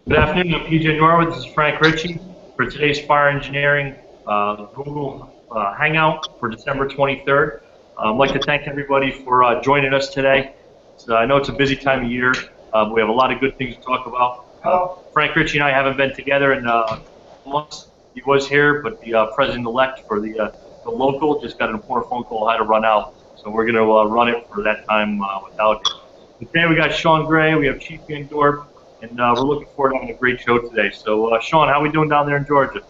Good afternoon, I'm PJ Norwood. This is Frank Ricci for today's Fire Engineering Google Hangout for December 23rd. I'd like to thank everybody for joining us today. I know it's a busy time of year, but we have a lot of good things to talk about. Frank Ricci and I haven't been together in months. He was here, but the president-elect for the local just got an important phone call, had to run out. So we're going to run it for that time without him. Today we got Sean Gray, we have Chief Vandorpe, and we're looking forward to having a great show today. So, Sean, how are we doing down there in Georgia?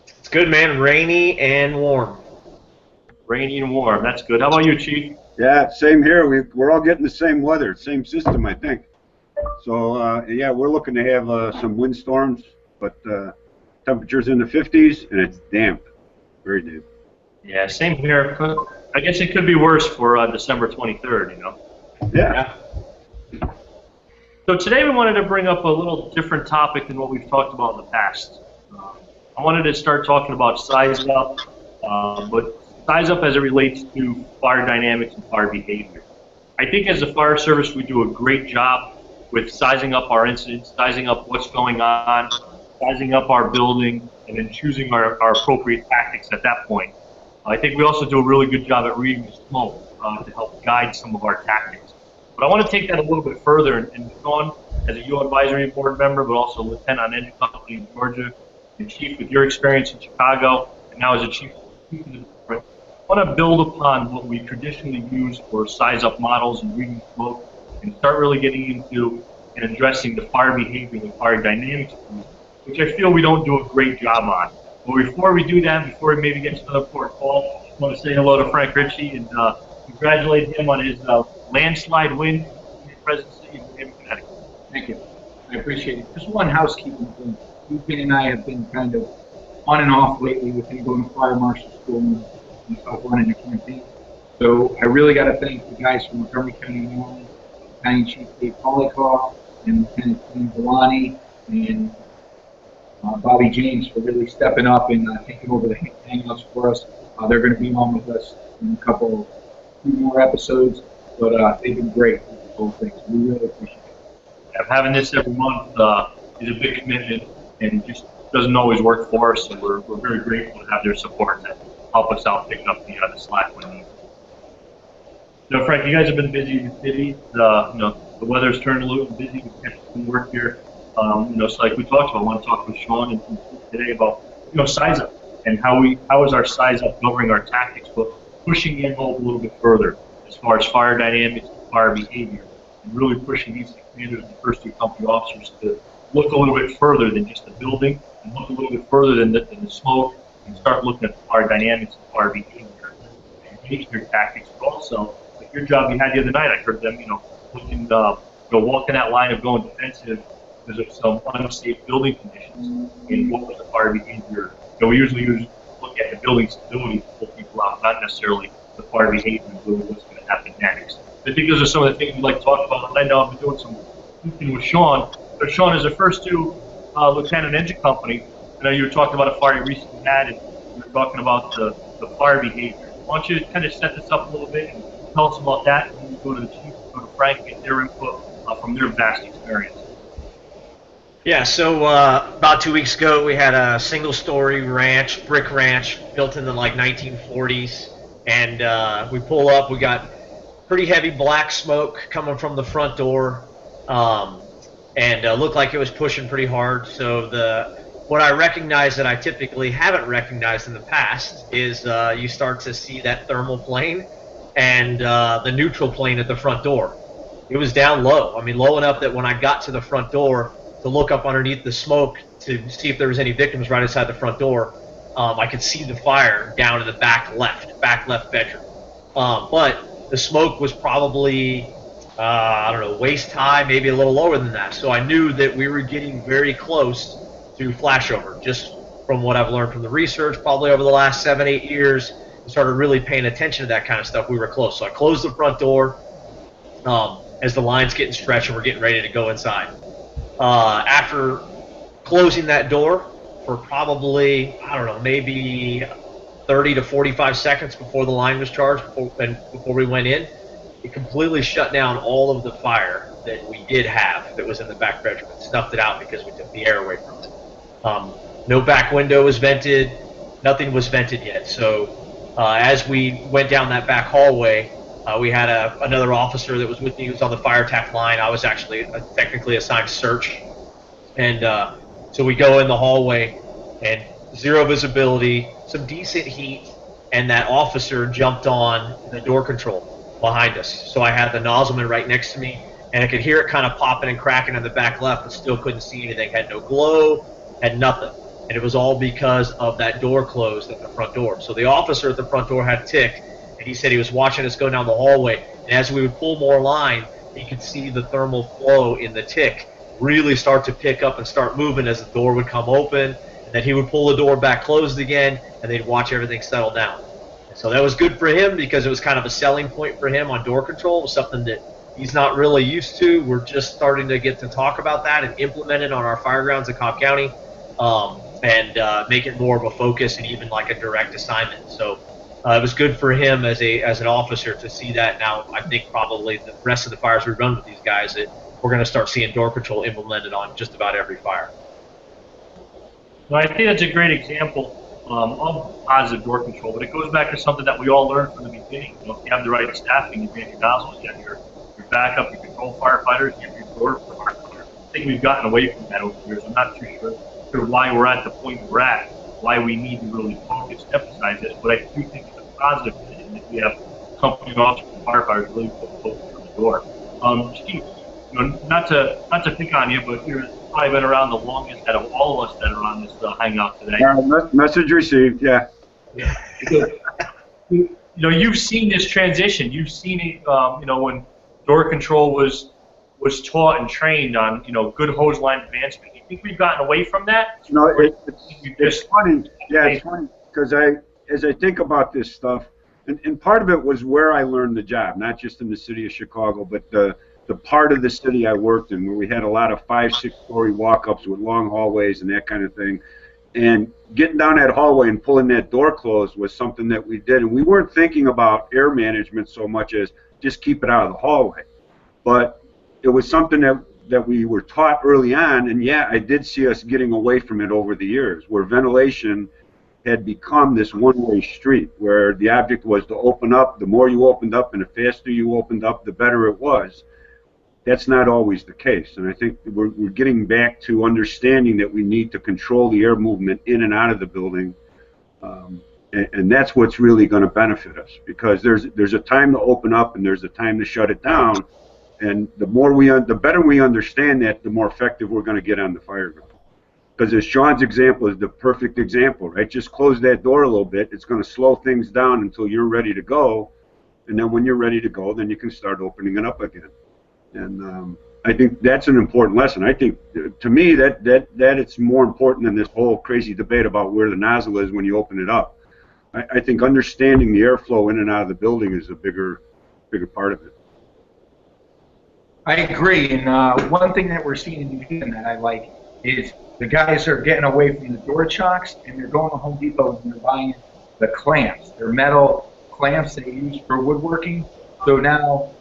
It's good, man. Rainy and warm. Rainy and warm. That's good. How about you, Chief? Yeah, same here. We're all getting the same weather, same system, I think. So, yeah, we're looking to have some windstorms, but temperatures in the 50s, and it's damp. Very damp. Yeah, same here. I guess it could be worse for December 23rd, you know? Yeah. So today we wanted to bring up a little different topic than what we've talked about in the past. I wanted to start talking about size up, but size up as it relates to fire dynamics and fire behavior. I think as a fire service we do a great job with sizing up our incidents, sizing up what's going on, sizing up our building, and then choosing our appropriate tactics at that point. I think we also do a really good job at reading the smoke to help guide some of our tactics. But I want to take that a little bit further, and Sean, as a U Advisory Board member, but also Lieutenant on Engine Company in Georgia, and Chief with your experience in Chicago, and now as a Chief of the Department, I want to build upon what we traditionally use for size-up models and reading smoke, and start really getting into and addressing the fire behavior and fire dynamics, which I feel we don't do a great job on. But before we do that, before we maybe get to another port call, I want to say hello to Frank Ricci and congratulate him on his landslide win in the presidency in Connecticut. Thank you. I appreciate it. Just one housekeeping thing. Ethan and I have been kind of on and off lately with him going to fire marshal school and myself running the campaign. So I really got to thank the guys from Montgomery County, Norwood, Battalion Chief Dave Polikoff, and Lieutenant Dean Villani, and Bobby James for really stepping up and taking over the hangouts for us. They're going to be on with us in a few more episodes, but they've been great with the whole thing. So we really appreciate it. Yeah, having this every month is a big commitment, and it just doesn't always work for us. So we're very grateful to have their support to help us out picking up the slack when needed. So, Frank, you guys have been busy in the city. The weather's turned a little busy. We've got some work here. So like we talked about, I want to talk with Sean and today about size up and how is our size up governing our tactics, but pushing the envelope a little bit further as far as fire dynamics and fire behavior, and really pushing these commanders and first two company officers to look a little bit further than just the building, and look a little bit further than the smoke, and start looking at the fire dynamics and fire behavior and engage their tactics, but also like your job you had the other night. I heard them, looking, walking that line of going defensive because of some unsafe building conditions, and what was the fire behavior. We usually look at the building stability to pull people out, not necessarily the fire behavior and really what's going to happen next. I think those are some of the things we'd like to talk about. And I know I've been doing some thinking with Sean. But Sean, as the first two Lieutenant Engine Company, I know you were talking about a fire you recently had, and you were talking about the fire behavior. Why don't you kind of set this up a little bit and tell us about that, and then we go to the Chief, go to Frank, and get their input from their vast experience. Yeah, so about 2 weeks ago, we had a single-story ranch, brick ranch, built in the 1940s, and we pull up. We got pretty heavy black smoke coming from the front door, and looked like it was pushing pretty hard. So what I recognized that I typically haven't recognized in the past is you start to see that thermal plane and the neutral plane at the front door. It was down low. I mean, low enough that when I got to the front door to look up underneath the smoke to see if there was any victims right inside the front door, I could see the fire down in the back left bedroom. But the smoke was probably, I don't know, waist high, maybe a little lower than that. So I knew that we were getting very close to flashover, just from what I've learned from the research, probably over the last 7-8 years, and started really paying attention to that kind of stuff. We were close. So I closed the front door as the line's getting stretched and we're getting ready to go inside. After closing that door for probably, I don't know, maybe 30 to 45 seconds before the line was charged, before we went in, it completely shut down all of the fire that we did have that was in the back bedroom and snuffed it out because we took the air away from it. No back window was vented, nothing was vented yet. So as we went down that back hallway, we had another officer that was with me who was on the fire attack line. I was actually technically assigned search. And so we go in the hallway and zero visibility, some decent heat, and that officer jumped on the door control behind us. So I had the nozzleman right next to me, and I could hear it kind of popping and cracking in the back left, but still couldn't see anything. Had no glow, had nothing. And it was all because of that door closed at the front door. So the officer at the front door had tick, and he said he was watching us go down the hallway. And as we would pull more line, he could see the thermal flow in the tick really start to pick up and start moving as the door would come open. And then he would pull the door back closed again, and they'd watch everything settle down. And so that was good for him because it was kind of a selling point for him on door control. It was something that he's not really used to. We're just starting to get to talk about that and implement it on our firegrounds in Cobb County, and make it more of a focus and even like a direct assignment. So it was good for him as an officer to see that. Now I think probably the rest of the fires we run with these guys, that we're going to start seeing door control implemented on just about every fire. Well, I think that's a great example of positive door control, but it goes back to something that we all learned from the beginning. You know, if you have the right staffing, you have your nozzles, you have your backup, your control firefighters, you have your door firefighters. I think we've gotten away from that over the years. I'm not too sure why we're at the point we're at, why we need to really focus, emphasize this, but I do think it's a positive thing that we have company officers and firefighters really put focus on the door. Steve, you know, not to pick on you, but you're probably been around the longest out of all of us that are on this hangout today. Message received, yeah. You know, you've seen this transition. You've seen it, you know, when door control was taught and trained on, you know, good hose line advancement. You think we've gotten away from that? No, it's funny. Yeah, it's funny because as I think about this stuff, and part of it was where I learned the job, not just in the city of Chicago, but the part of the city I worked in where we had a lot of 5-6-story walk-ups with long hallways and that kind of thing. And getting down that hallway and pulling that door closed was something that we did. And we weren't thinking about air management so much as just keep it out of the hallway. But it was something that we were taught early on. And yeah, I did see us getting away from it over the years, where ventilation had become this one-way street, where the object was to open up. The more you opened up and the faster you opened up, the better it was. That's not always the case, and I think we're getting back to understanding that we need to control the air movement in and out of the building, and that's what's really going to benefit us, because there's a time to open up and there's a time to shut it down, and the better we understand that, the more effective we're going to get on the fire ground. Because as Sean's example is the perfect example, right? Just close that door a little bit. It's going to slow things down until you're ready to go, and then when you're ready to go, then you can start opening it up again. And I think that's an important lesson. I think, to me, that it's more important than this whole crazy debate about where the nozzle is when you open it up. I think understanding the airflow in and out of the building is a bigger part of it. I agree. And one thing that we're seeing in New Zealand that I like is the guys are getting away from the door chocks, and they're going to Home Depot and they're buying the clamps. They're metal clamps they use for woodworking. So now,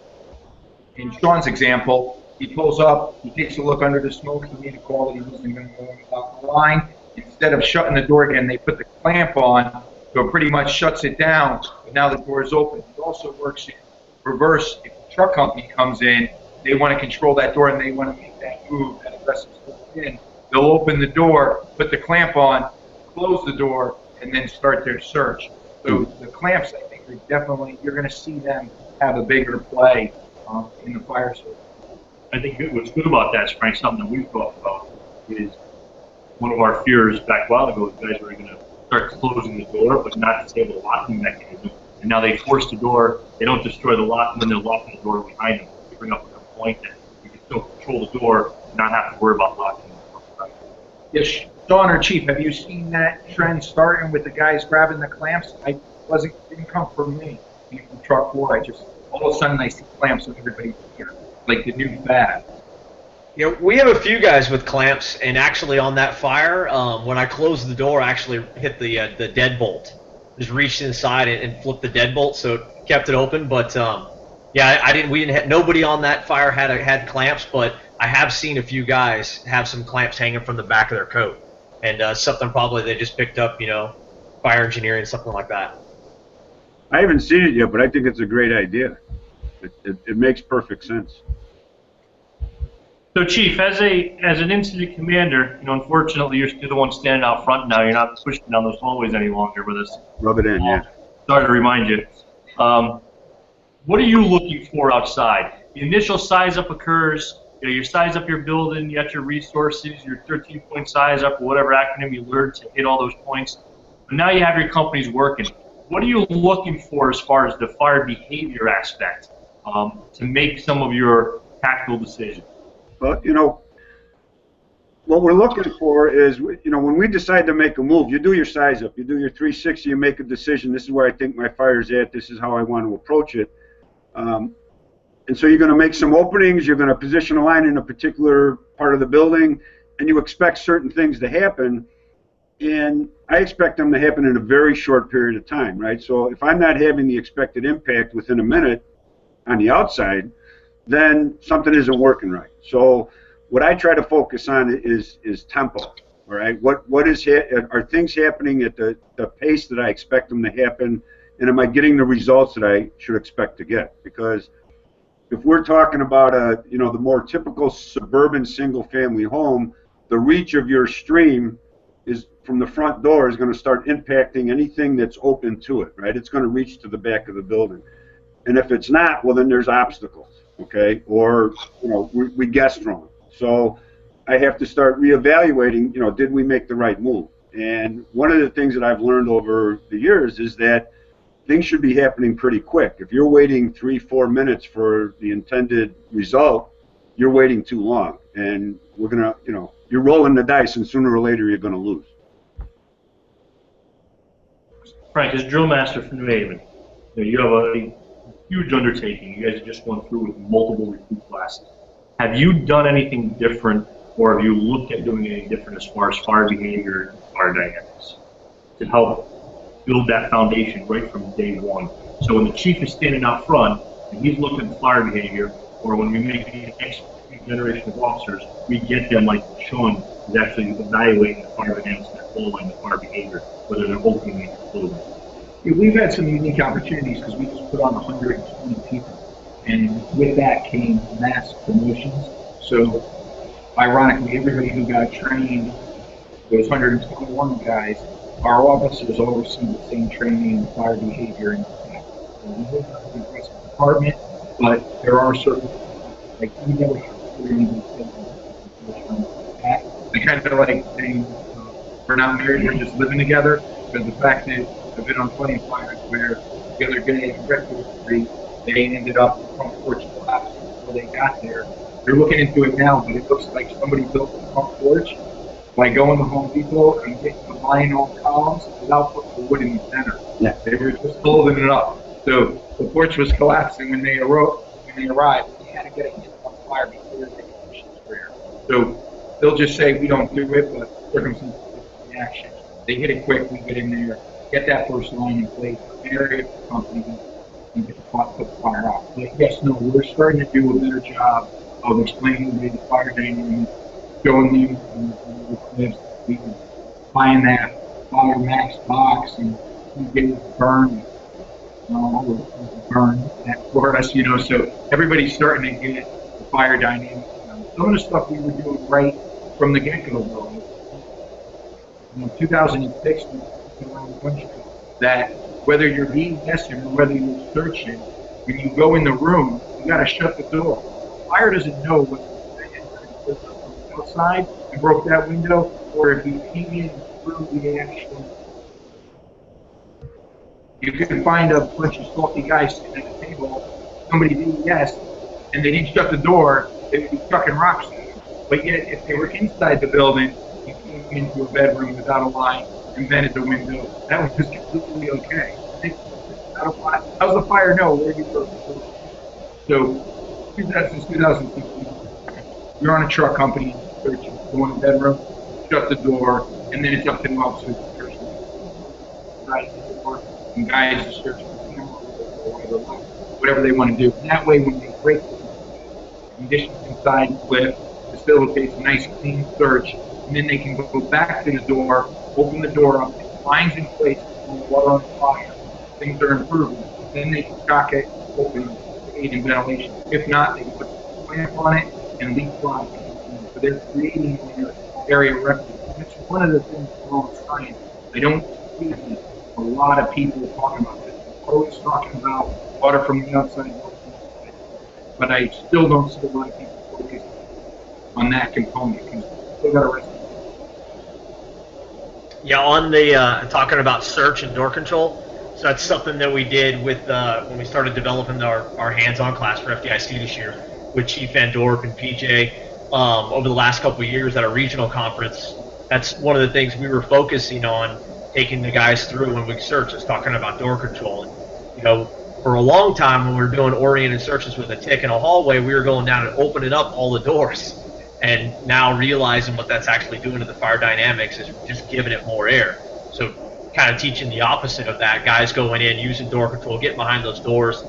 in Sean's example, he pulls up, he takes a look under the smoke, he made a call that he wasn't going to go off the line. Instead of shutting the door again, they put the clamp on, so it pretty much shuts it down, but now the door is open. It also works in reverse. If the truck company comes in, they want to control that door and they want to make that move, that aggressive step in. They'll open the door, put the clamp on, close the door, and then start their search. So the clamps, I think, are definitely, you're going to see them have a bigger play in the fire service. I think what's good about that is, Frank, something that we've talked about is one of our fears back a while ago is guys were going to start closing the door but not disable the locking mechanism. And now they force the door, they don't destroy the lock, and then they're locking the door behind them. They bring up a good point that you can still control the door and not have to worry about locking the door. Yes, Sean or Chief, have you seen that trend starting with the guys grabbing the clamps? Didn't come from me. From truck 4, all of a sudden I see clamps on everybody's here, like the new fad. You know, we have a few guys with clamps, and actually on that fire, when I closed the door, I actually hit the deadbolt. Just reached inside and flipped the deadbolt, so it kept it open. But Yeah, I didn't. We didn't have nobody on that fire had clamps, but I have seen a few guys have some clamps hanging from the back of their coat, and something probably they just picked up, you know, fire engineering, something like that. I haven't seen it yet, but I think it's a great idea. It makes perfect sense. So, Chief, as an incident commander, you know, unfortunately, you're the one standing out front now. You're not pushing down those hallways any longer with us. Rub it in, yeah. Sorry to remind you. What are you looking for outside? The initial size up occurs. You know, you size up your building, you got your resources, your 13-point size up, or whatever acronym you learned to hit all those points. But now you have your companies working. What are you looking for as far as the fire behavior aspect to make some of your tactical decisions? Well, you know, what we're looking for is, you know, when we decide to make a move, you do your size up, you do your 360, you make a decision. This is where I think my fire's at. This is how I want to approach it. And so you're going to make some openings. You're going to position a line in a particular part of the building, and you expect certain things to happen. And I expect them to happen in a very short period of time, right? So if I'm not having the expected impact within a minute on the outside, then something isn't working right. So what I try to focus on is tempo. All right, are things happening at the pace that I expect them to happen, and am I getting the results that I should expect to get? Because if we're talking about you know, the more typical suburban single-family home, the reach of your stream is from the front door is going to start impacting anything that's open to it, right? It's going to reach to the back of the building, and if it's not, well, then there's obstacles. Okay, or, you know, we guessed wrong. So I have to start reevaluating, you know, did we make the right move? And one of the things that I've learned over the years is that things should be happening pretty quick. If you're waiting 3-4 minutes for the intended result, you're waiting too long. And we're going to, you know, you're rolling the dice, and sooner or later you're going to lose. Frank, as drill master for New Haven, you have a huge undertaking. You guys have just gone through with multiple recruit classes. Have you done anything different, or have you looked at doing anything different as far as fire behavior and fire dynamics to help build that foundation right from day one? So when the chief is standing out front and he's looking at fire behavior, or when we make the next generation of officers, we get them like Sean is actually evaluating the fire dynamics and following the fire behavior, whether they're opening or closing. Yeah, we've had some unique opportunities because we just put on 120 people, and with that came mass promotions. So, ironically, everybody who got trained, those 121 guys, our officers all received the same training in fire behavior and staff. So we live in an aggressive department, but there are certain, like, we never have I kind of like saying we're not married, we're just living together, because the fact that I've been on plenty of fires where the other day in Predictive, they ended up in front porch collapse before they got there. They're looking into it now, but it looks like somebody built the front porch by going to Home Depot and getting the vinyl columns without putting the wood in the center. Yeah. They were just holding it up. So the porch was collapsing when they arrived. They had to get it on fire before they could push the square. So they'll just say we don't do it, but circumstances reaction. They hit it quick, we get in there, get that first line in place, marry it to the company, and get put the fire out. But yes, no, we're starting to do a better job of explaining the fire dynamics, showing them the clips, we buying that Fire Max box, and we get it burned, burn that for us, you know. So everybody's starting to get the fire dynamics. Some of the stuff we were doing right from the get-go, though. In 2006, we went around the country that whether you're being tested or whether you're searching, when you go in the room, you got to shut the door. Fire doesn't know whether you're from the outside and broke that window, or if you came in through the actual. You can find a bunch of salty guys sitting at the table, somebody did yes, and they didn't shut the door, they would be chucking rocks at you. But yet, if they were inside the building, you came into a bedroom without a light and vented the window, that was just completely okay. How's the fire know where you go? So, 2016, you're on a truck company, go in the bedroom, shut the door, and then it's up to the officers to search the door. And guys are searching the camera. whatever they want to do. And that way, when they break the conditions inside lift, facilitates a nice clean search, and then they can go back to the door, open the door up, it finds in place, water on fire, things are improving. Then they can shock it, open, aid in ventilation. If not, they can put a clamp on it and leapfrog. So they're creating their area of refuge. That's one of the things wrong with science. I don't see a lot of people talking about this. They're always talking about water from the outside, but I still don't see a lot of people focused on that component because still got to rest. Yeah, on the talking about search and door control. So that's something that we did with when we started developing our hands-on class for FDIC this year with Chief Vandorpe and PJ over the last couple of years at a regional conference. That's one of the things we were focusing on, taking the guys through when we search, is talking about door control. And, you know, for a long time when we were doing oriented searches with a tick in a hallway, we were going down and opening up all the doors. And now realizing what that's actually doing to the fire dynamics is just giving it more air. So kind of teaching the opposite of that. Guys going in, using door control, getting behind those doors,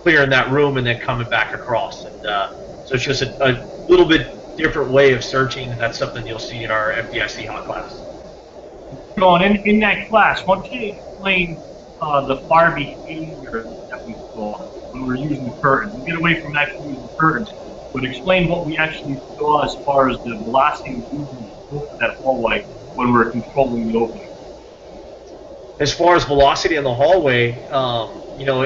clearing that room, and then coming back across. And so it's just a little bit different way of searching, and that's something you'll see in our FDIC hot class. Going in that class, why don't you explain the fire behavior that we saw when we were using the curtains? We get away from actually using the curtains, but explain what we actually saw as far as the velocity of movement of that hallway when we're controlling the opening. As far as velocity in the hallway, you know,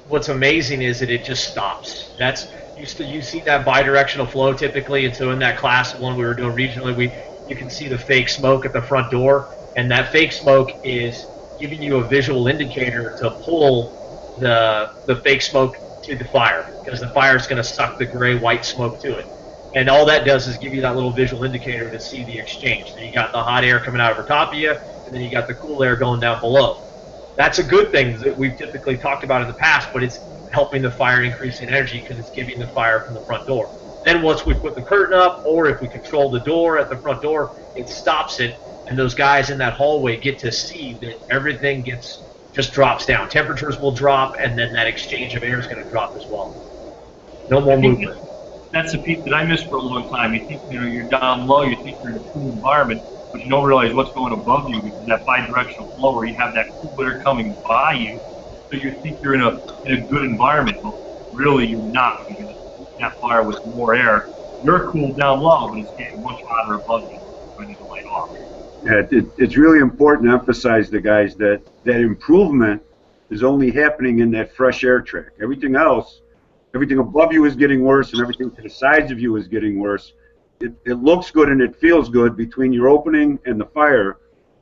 what's amazing is that it just stops. That's you see that bidirectional flow typically, and so in that class, one we were doing regionally, you can see the fake smoke at the front door, and that fake smoke is giving you a visual indicator to pull the fake smoke to the fire, because the fire is going to suck the gray-white smoke to it. And all that does is give you that little visual indicator to see the exchange. So you got the hot air coming out over top of you, and then you got the cool air going down below. That's a good thing that we've typically talked about in the past, but it's helping the fire increase in energy because it's giving the fire from the front door. Then once we put the curtain up, or if we control the door at the front door, it stops it, and those guys in that hallway get to see that everything just drops down. Temperatures will drop, and then that exchange of air is going to drop as well. No more movement. That's a piece that I missed for a long time. You think you're down low, you think you're in a cool environment, but you don't realize what's going above you because that bidirectional flow where you have that cool air coming by you, so you think you're in a good environment, but really you're not, because that fire with more air. You're cool down low, but it's getting much hotter above you when you light off. Yeah, it's really important to emphasize to guys that improvement is only happening in that fresh air track. Everything else, everything above you is getting worse, and everything to the sides of you is getting worse. It looks good and it feels good between your opening and the fire.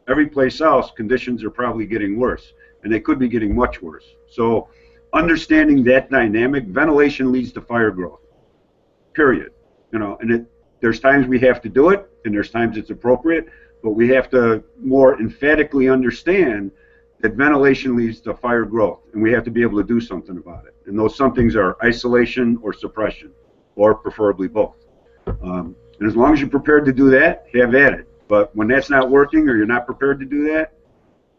Every place else, conditions are probably getting worse, and they could be getting much worse. So understanding that dynamic, ventilation leads to fire growth, period. You know, and there's times we have to do it, and there's times it's appropriate, but we have to more emphatically understand that ventilation leads to fire growth, and we have to be able to do something about it. And those somethings are isolation or suppression, or preferably both. And as long as you're prepared to do that, have at it. But when that's not working, or you're not prepared to do that,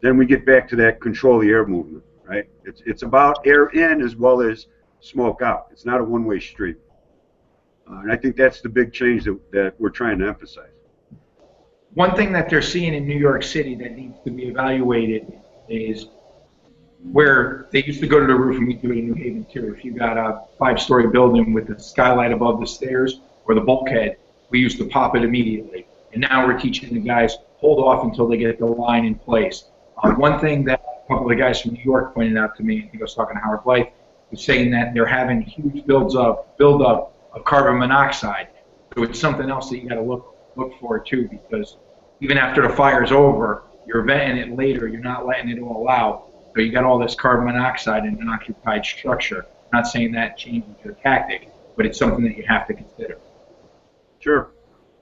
then we get back to that control the air movement, right? It's about air in as well as smoke out. It's not a one-way street. And I think that's the big change that we're trying to emphasize. One thing that they're seeing in New York City that needs to be evaluated is where they used to go to the roof, and we do it in New Haven too. If you got a 5-story building with a skylight above the stairs or the bulkhead, we used to pop it immediately. And now we're teaching the guys, hold off until they get the line in place. One thing that a couple of the guys from New York pointed out to me, I think I was talking to Howard Blythe, was saying that they're having huge build-up of carbon monoxide. So it's something else that you got to look for too, because even after the fire's over, you're venting it later, you're not letting it all out. So you got all this carbon monoxide in an occupied structure. I'm not saying that changes your tactic, but it's something that you have to consider. Sure.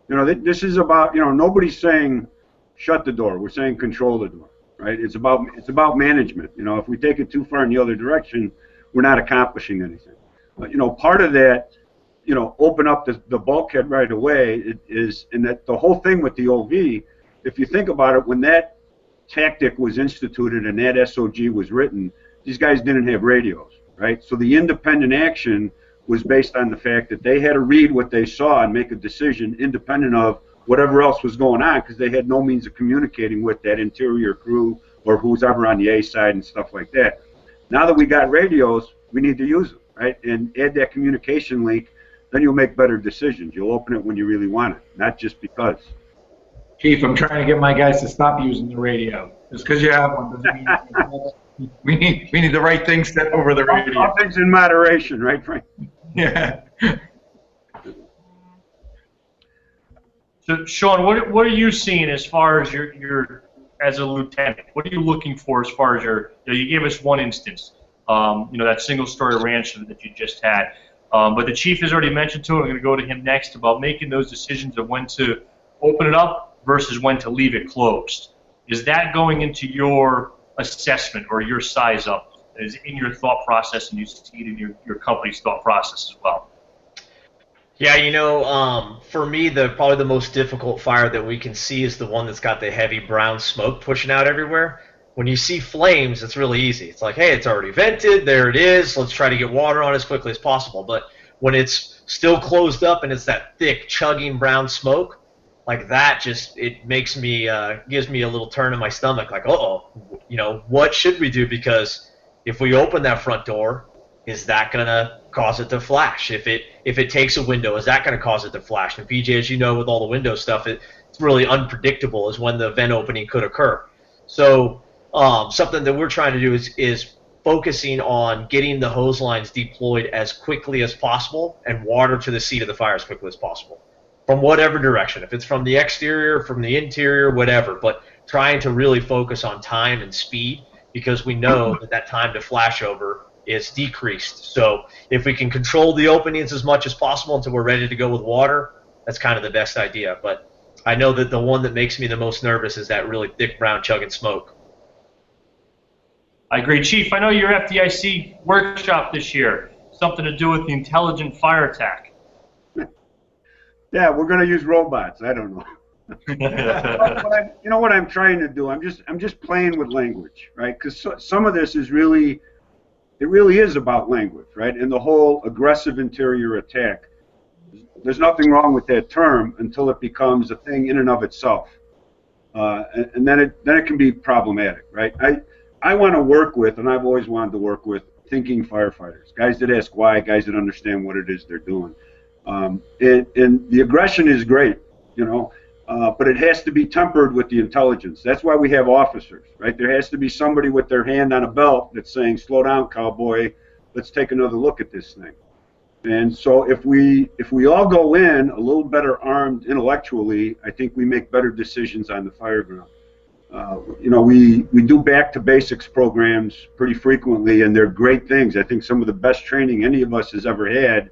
You know, this is about, nobody's saying shut the door. We're saying control the door, right? It's about management. You know, if we take it too far in the other direction, we're not accomplishing anything. But, part of that, open up the bulkhead right away is, and that the whole thing with the OV, if you think about it, when that tactic was instituted and that SOG was written, these guys didn't have radios. right? So the independent action was based on the fact that they had to read what they saw and make a decision independent of whatever else was going on, because they had no means of communicating with that interior crew or who's ever on the A side and stuff like that. Now that we got radios, we need to use them, right? And add that communication link, then you'll make better decisions. You'll open it when you really want it, not just because. Chief, I'm trying to get my guys to stop using the radio. Just because you have one doesn't mean we need the right thing set over the radio. All things in moderation, right, Frank? Yeah. So, Sean, what are you seeing as far as your as a lieutenant? What are you looking for as far as you gave us one instance, that single-story ranch that you just had. But the chief has already mentioned to him, I'm going to go to him next, about making those decisions of when to open it up versus when to leave it closed. Is that going into your assessment or your size up? Is it in your thought process, and you see it in your company's thought process as well? Yeah, for me, probably the most difficult fire that we can see is the one that's got the heavy brown smoke pushing out everywhere. When you see flames, it's really easy. It's like, hey, it's already vented, there it is, let's try to get water on it as quickly as possible. But when it's still closed up and it's that thick, chugging brown smoke, like that, it makes me, gives me a little turn in my stomach, like, uh-oh, what should we do? Because if we open that front door, is that going to cause it to flash? If it takes a window, is that going to cause it to flash? And PJ, as you know, with all the window stuff, it's really unpredictable as when the vent opening could occur. So something that we're trying to do is focusing on getting the hose lines deployed as quickly as possible and water to the seat of the fire as quickly as possible, from whatever direction. If it's from the exterior, from the interior, whatever, but trying to really focus on time and speed, because we know that time to flashover is decreased. So if we can control the openings as much as possible until we're ready to go with water, that's kind of the best idea. But I know that the one that makes me the most nervous is that really thick brown chugging smoke. I agree. Chief, I know your FDIC workshop this year, something to do with the intelligent fire attack. Yeah, we're going to use robots. I don't know. You know what I'm trying to do? I'm just playing with language, right? Because some of this is really, it really is about language, right? And the whole aggressive interior attack, there's nothing wrong with that term until it becomes a thing in and of itself, and then it can be problematic, right? I want to work with, and I've always wanted to work with, thinking firefighters, guys that ask why, guys that understand what it is they're doing. And the aggression is great, but it has to be tempered with the intelligence. That's why we have officers, right? There has to be somebody with their hand on a belt that's saying, slow down, cowboy, let's take another look at this thing. And so if we all go in a little better armed intellectually, I think we make better decisions on the Fireground. We do back to basics programs pretty frequently, and they're great things. I think some of the best training any of us has ever had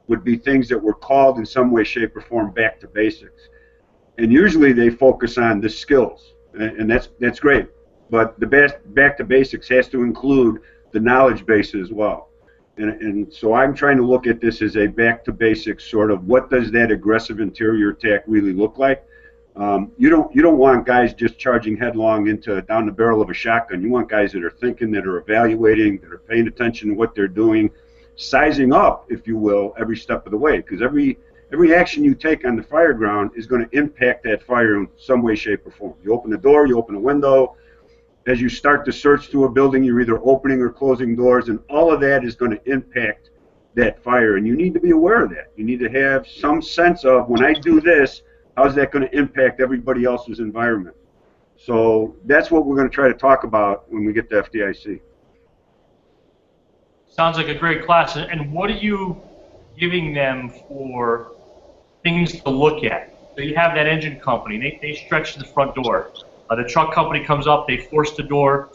would be things that were called in some way, shape, or form back to basics. And usually they focus on the skills, and that's great. But the back to basics has to include the knowledge base as well. And so I'm trying to look at this as a back to basics sort of, what does that aggressive interior attack really look like? You don't want guys just charging headlong down the barrel of a shotgun. You want guys that are thinking, that are evaluating, that are paying attention to what they're doing, sizing up, if you will, every step of the way, because every action you take on the Fireground is going to impact that fire in some way, shape, or form. You open the door, you open a window. As you start to search through a building, you're either opening or closing doors, and all of that is going to impact that fire, and you need to be aware of that. You need to have some sense of, when I do this, how's that going to impact everybody else's environment? So that's what we're going to try to talk about when we get to FDIC. Sounds like a great class. And what are you giving them for things to look at? So you have that engine company, they stretch the front door. The truck company comes up, they force the door.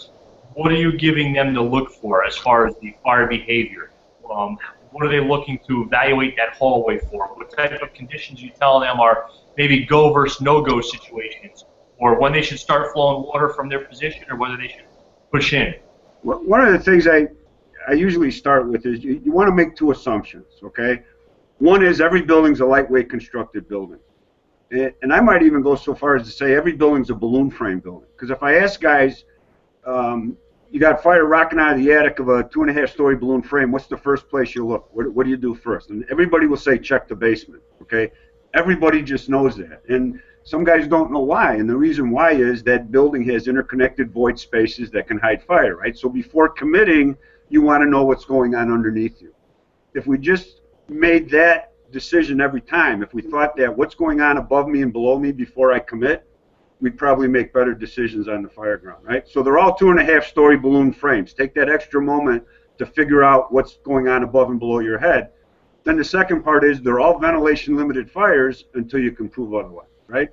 What are you giving them to look for as far as the fire behavior? What are they looking to evaluate that hallway for? What type of conditions you tell them are maybe go versus no-go situations, or when they should start flowing water from their position, or whether they should push in? One of the things I usually start with is you want to make two assumptions, okay? One is every building's a lightweight constructed building. And I might even go so far as to say every building's a balloon frame building. Because if I ask guys, you got fire rocking out of the attic of a 2.5-story balloon frame. What's the first place you look? What do you do first? And everybody will say check the basement. Okay, everybody just knows that, and some guys don't know why. And the reason why is that building has interconnected void spaces that can hide fire, right? So before committing, you want to know what's going on underneath you. If we just made that decision every time, if we thought that what's going on above me and below me before I commit, we'd probably make better decisions on the Fireground, right? So they're all 2.5-story balloon frames. Take that extra moment to figure out what's going on above and below your head. Then the second part is they're all ventilation limited fires until you can prove otherwise, right?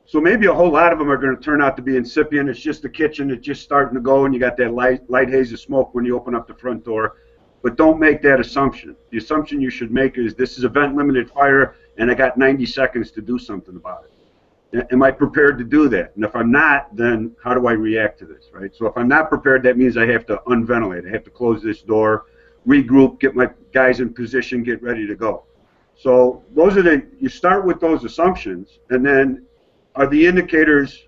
So maybe a whole lot of them are going to turn out to be incipient. It's just the kitchen, it's just starting to go, and you got that light haze of smoke when you open up the front door. But don't make that assumption. The assumption you should make is this is a vent limited fire and I got 90 seconds to do something about it. Am I prepared to do that? And if I'm not, then how do I react to this, right? So if I'm not prepared, that means I have to unventilate. I have to close this door, regroup, get my guys in position, get ready to go. So those are you start with those assumptions, and then are the indicators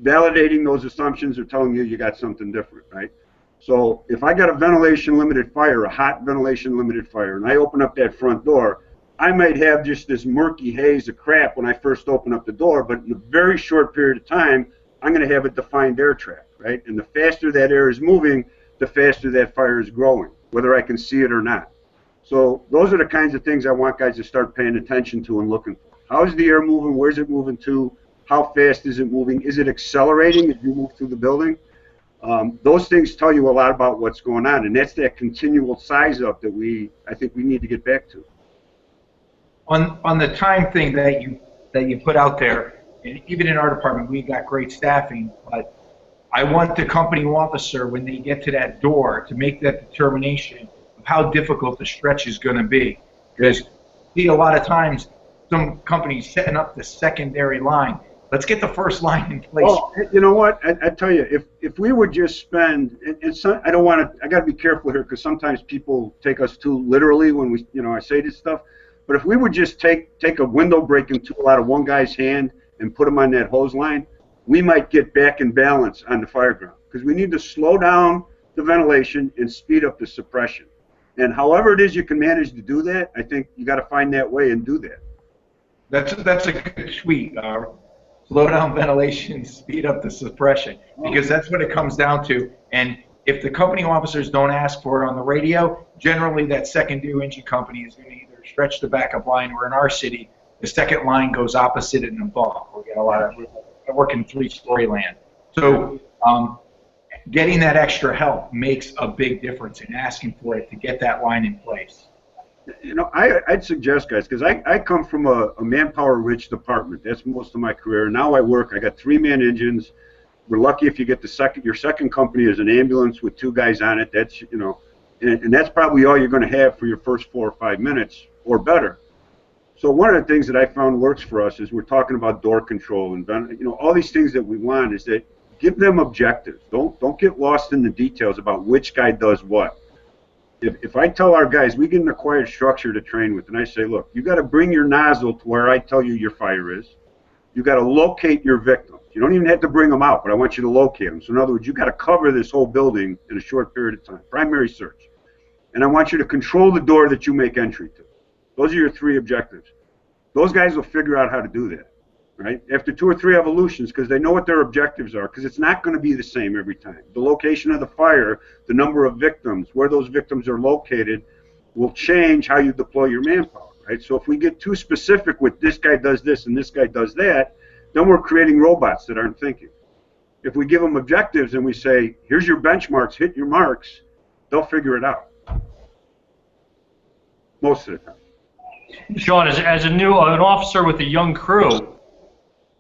validating those assumptions or telling you got something different, right? So if I got a ventilation limited fire, a hot ventilation limited fire, and I open up that front door, I might have just this murky haze of crap when I first open up the door, but in a very short period of time, I'm going to have a defined air track, right? And the faster that air is moving, the faster that fire is growing, whether I can see it or not. So those are the kinds of things I want guys to start paying attention to and looking for. How is the air moving? Where's it moving to? How fast is it moving? Is it accelerating as you move through the building? Those things tell you a lot about what's going on, and that's that continual size up that I think we need to get back to. On the time thing that you put out there, and even in our department, we've got great staffing, but I want the company officer, when they get to that door, to make that determination of how difficult the stretch is going to be. Because see, a lot of times, some companies setting up the secondary line. Let's get the first line in place. Oh, you know what? I tell you, if we would just spend, I don't want to. I got to be careful here because sometimes people take us too literally when I say this stuff. But if we would just take a window breaking tool out of one guy's hand and put him on that hose line, we might get back in balance on the Fireground, because we need to slow down the ventilation and speed up the suppression. And however it is you can manage to do that, I think you got to find that way and do that. That's a good tweet. Slow down ventilation, speed up the suppression, because that's what it comes down to. And if the company officers don't ask for it on the radio, generally that secondary engine company is going to either stretch the backup line, or in our city, the second line goes opposite and above. We get a lot of, I work in 3-story land. So getting that extra help makes a big difference in asking for it to get that line in place. I'd suggest, guys, because I come from a manpower-rich department. That's most of my career. Now I got 3-man engines. We're lucky if you get your second company is an ambulance with 2 guys on it. That's, and that's probably all you're going to have for your first 4 or 5 minutes or better. So one of the things that I found works for us is we're talking about door control and all these things that we want is that give them objectives. Don't get lost in the details about which guy does what. If I tell our guys we get an acquired structure to train with, and I say, look, you got to bring your nozzle to where I tell you your fire is. You got to locate your victims. You don't even have to bring them out, but I want you to locate them. So in other words, you got to cover this whole building in a short period of time. Primary search. And I want you to control the door that you make entry to. Those are your 3 objectives. Those guys will figure out how to do that, right? After 2 or 3 evolutions, because they know what their objectives are, because it's not going to be the same every time. The location of the fire, the number of victims, where those victims are located, will change how you deploy your manpower, right? So if we get too specific with this guy does this and this guy does that, then we're creating robots that aren't thinking. If we give them objectives and we say, here's your benchmarks, hit your marks, they'll figure it out. Most of the time. Sean, as an officer with a young crew,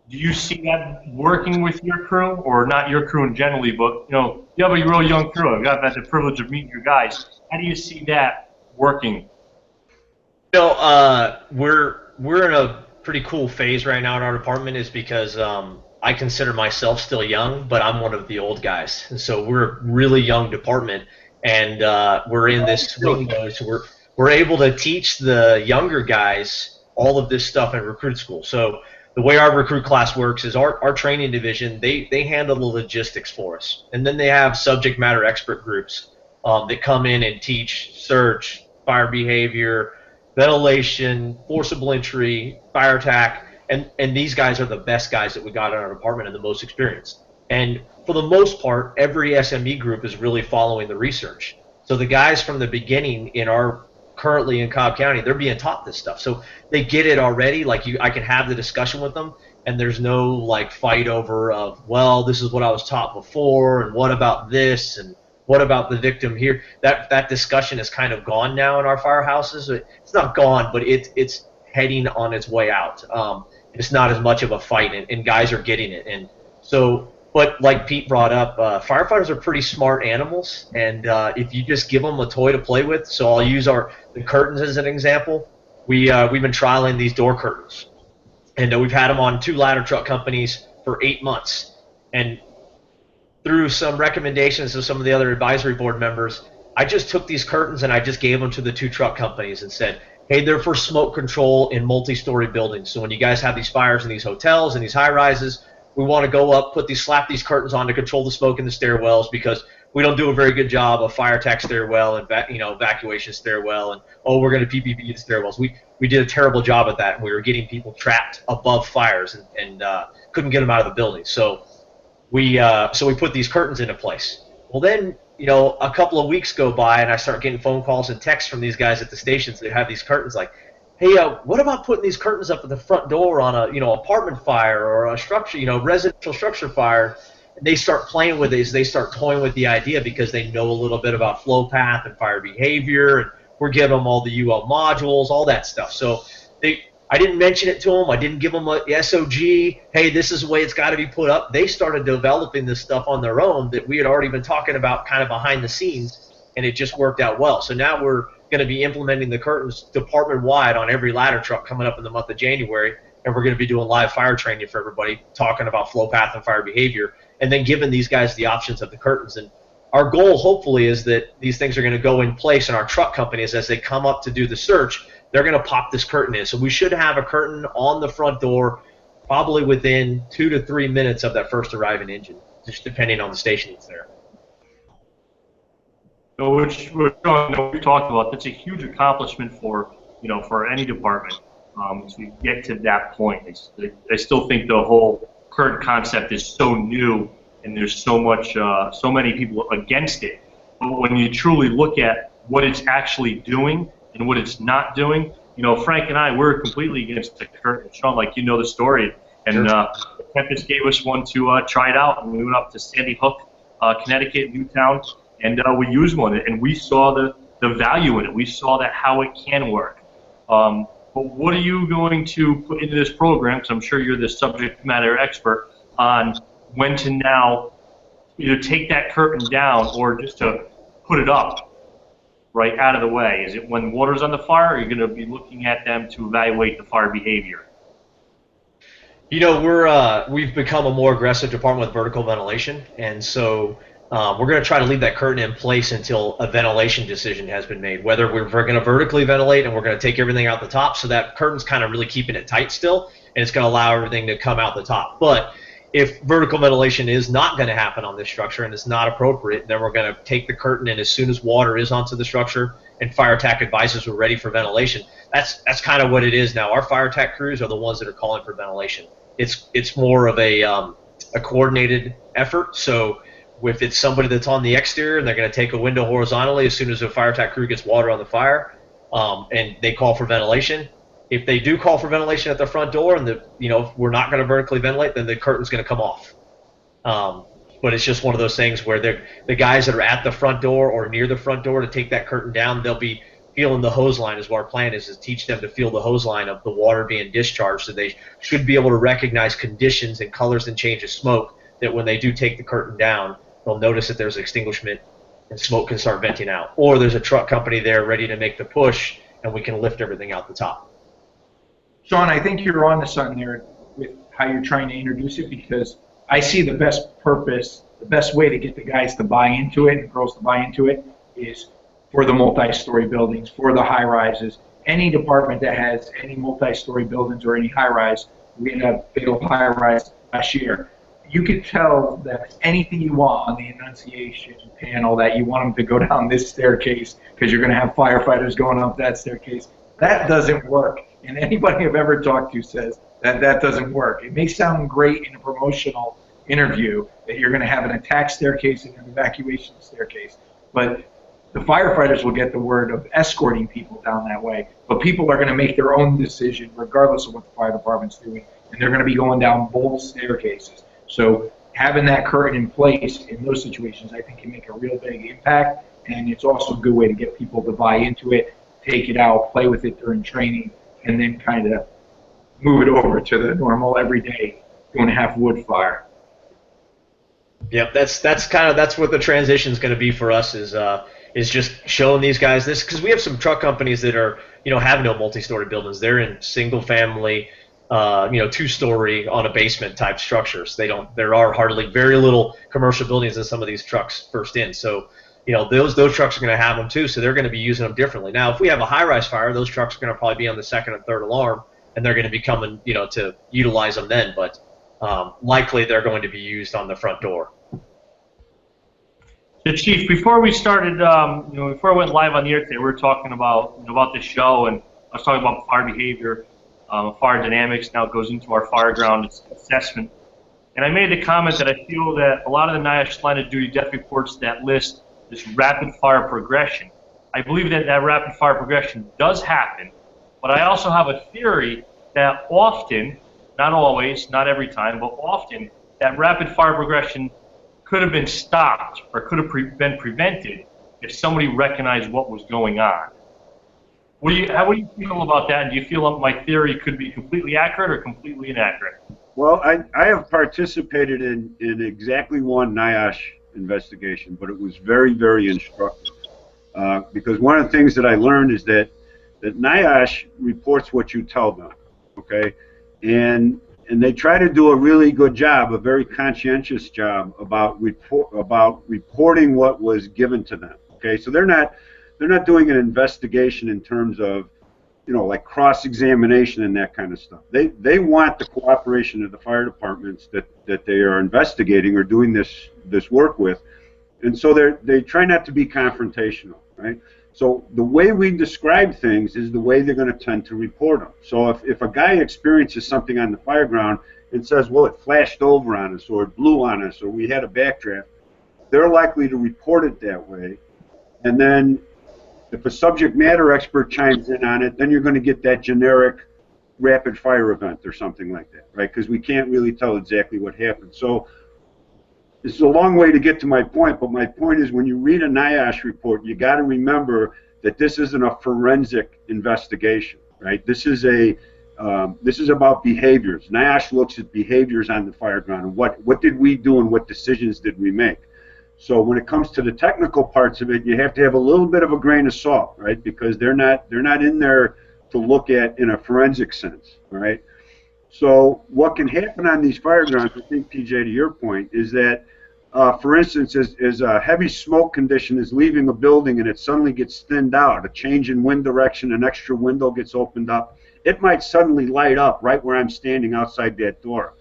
do you see that working with your crew, or not your crew in generally, but you have a real young crew. I've had the privilege of meeting your guys. How do you see that working? We're in a pretty cool phase right now in our department, is because I consider myself still young, but I'm one of the old guys, and so we're a really young department, and we're in this swing mode. So we're able to teach the younger guys all of this stuff in recruit school. So the way our recruit class works is our training division, they handle the logistics for us. And then they have subject matter expert groups that come in and teach search, fire behavior, ventilation, forcible entry, fire attack. And these guys are the best guys that we got in our department and the most experienced. And for the most part, every SME group is really following the research. So the guys from the beginning in our currently in Cobb County, they're being taught this stuff. So they get it already. Like I can have the discussion with them, and there's no like fight over of, well, this is what I was taught before, and what about this, and what about the victim here? That discussion is kind of gone now in our firehouses. It's not gone, but it's heading on its way out. It's not as much of a fight, and guys are getting it. And so, but like Pete brought up, firefighters are pretty smart animals, and if you just give them a toy to play with, so I'll use the curtains as an example. We've been trialing these door curtains, and we've had them on 2 ladder truck companies for 8 months. And through some recommendations of some of the other advisory board members, I just took these curtains and I just gave them to the 2 truck companies and said, hey, they're for smoke control in multi-story buildings. So when you guys have these fires in these hotels and these high-rises, we want to go up, slap these curtains on to control the smoke in the stairwells, because we don't do a very good job of fire attack stairwell and evacuation stairwell, and we're going to PPP the stairwells. We did a terrible job at that, and we were getting people trapped above fires and couldn't get them out of the building. So we put these curtains into place. Well, then a couple of weeks go by, and I start getting phone calls and texts from these guys at the stations that have these curtains, like, hey, what about putting these curtains up at the front door on a apartment fire or a structure, residential structure fire? And they start playing with this. They start toying with the idea because they know a little bit about flow path and fire behavior, and we're giving them all the UL modules, all that stuff. So I didn't mention it to them. I didn't give them a SOG. Hey, this is the way it's got to be put up. They started developing this stuff on their own that we had already been talking about kind of behind the scenes, and it just worked out well. So now we're going to be implementing the curtains department-wide on every ladder truck coming up in the month of January, and we're going to be doing live fire training for everybody, talking about flow path and fire behavior, and then giving these guys the options of the curtains. And our goal, hopefully, is that these things are going to go in place in our truck companies as they come up to do the search. They're going to pop this curtain in. So we should have a curtain on the front door probably within 2 to 3 minutes of that first arriving engine, just depending on the station that's there. So which we talked about, that's a huge accomplishment for any department to get to that point. I still think the whole current concept is so new, and there's so many people against it. But when you truly look at what it's actually doing and what it's not doing, Frank and I, we're completely against the curtain. Sean, the story, and Tempest gave us one to try it out, and we went up to Sandy Hook, Connecticut, Newtown. And we used one, and we saw the value in it. We saw how it can work. But what are you going to put into this program, because I'm sure you're the subject matter expert, on when to now either take that curtain down or just to put it up right out of the way? Is it when water's on the fire, or are you going to be looking at them to evaluate the fire behavior? We've become a more aggressive department with vertical ventilation, and so we're going to try to leave that curtain in place until a ventilation decision has been made, whether we're going to vertically ventilate and we're going to take everything out the top, so that curtain's kind of really keeping it tight still, and it's going to allow everything to come out the top. But if vertical ventilation is not going to happen on this structure and it's not appropriate, then we're going to take the curtain in as soon as water is onto the structure and fire attack advises we're ready for ventilation. That's kind of what it is now. Our fire attack crews are the ones that are calling for ventilation. It's more of a coordinated effort. So if it's somebody that's on the exterior and they're going to take a window horizontally as soon as a fire attack crew gets water on the fire, and they call for ventilation, if they do call for ventilation at the front door and if we're not going to vertically ventilate, then the curtain's going to come off. But it's just one of those things where the guys that are at the front door or near the front door to take that curtain down, they'll be feeling the hose line. Is what our plan is teach them to feel the hose line of the water being discharged, so they should be able to recognize conditions and colors and change of smoke, that when they do take the curtain down, they'll notice that there's extinguishment and smoke can start venting out. Or there's a truck company there ready to make the push, and we can lift everything out the top. Sean, I think you're on to something there with how you're trying to introduce it, because I see the best purpose, the best way to get the guys to buy into it and girls to buy into it is for the multi-story buildings, for the high-rises. Any department that has any multi-story buildings or any high-rise, We had a fatal high-rise last year. You could tell that anything you want on the enunciation panel, that you want them to go down this staircase because you're going to have firefighters going up that staircase. That doesn't work. And anybody I've ever talked to says that that doesn't work. It may sound great in a promotional interview that you're going to have an attack staircase and an evacuation staircase, but the firefighters will get the word of escorting people down that way. But people are going to make their own decision regardless of what the fire department's doing, and they're going to be going down both staircases. So having that curtain in place in those situations, I think, can make a real big impact, and it's also a good way to get people to buy into it, take it out, play with it during training, and then kind of move it over to the normal everyday 2.5 wood fire. Yep, that's what the transition is going to be for us, is just showing these guys this, because we have some truck companies that are, have no multi-story buildings. They're in single family, 2-story on a basement type structures. There are very little commercial buildings in some of these trucks first in. So, those trucks are going to have them too. So they're going to be using them differently. Now, if we have a high-rise fire, those trucks are going to probably be on the second and third alarm, and they're going to be coming, to utilize them then. But likely they're going to be used on the front door. So, Chief, before we started, before I went live on the air today, we were talking about this show, and I was talking about fire behavior, fire dynamics. Now it goes into our Fireground assessment, and I made the comment that I feel that a lot of the NIOSH line of duty death reports that list this rapid fire progression. I believe that rapid fire progression does happen, but I also have a theory that often, not always, not every time, but often, that rapid fire progression could have been stopped or could have been prevented if somebody recognized what was going on. How do you feel about that? And do you feel like my theory could be completely accurate or completely inaccurate? Well, I have participated in exactly one NIOSH investigation, but it was very, very instructive. Because one of the things that I learned is that NIOSH reports what you tell them, okay? And they try to do a really good job, a very conscientious job about reporting what was given to them, okay? So they're not doing an investigation in terms of, like cross-examination and that kind of stuff. They want the cooperation of the fire departments that they are investigating or doing this work with, and so they try not to be confrontational, right? So the way we describe things is the way they're going to tend to report them. So if a guy experiences something on the Fireground and says, well, it flashed over on us, or it blew on us, or we had a backdraft, they're likely to report it that way. And then if a subject matter expert chimes in on it, then you're going to get that generic rapid fire event or something like that, right? Because we can't really tell exactly what happened. So this is a long way to get to my point, but my point is when you read a NIOSH report, you got to remember that this isn't a forensic investigation, right? This is about behaviors. NIOSH looks at behaviors on the Fireground and what did we do and what decisions did we make. So when it comes to the technical parts of it, you have to have a little bit of a grain of salt, right? Because they're not in there to look at in a forensic sense, right? So what can happen on these Firegrounds, I think, PJ, to your point, is that, for instance, as a heavy smoke condition is leaving a building and it suddenly gets thinned out, a change in wind direction, an extra window gets opened up, it might suddenly light up right where I'm standing outside that door.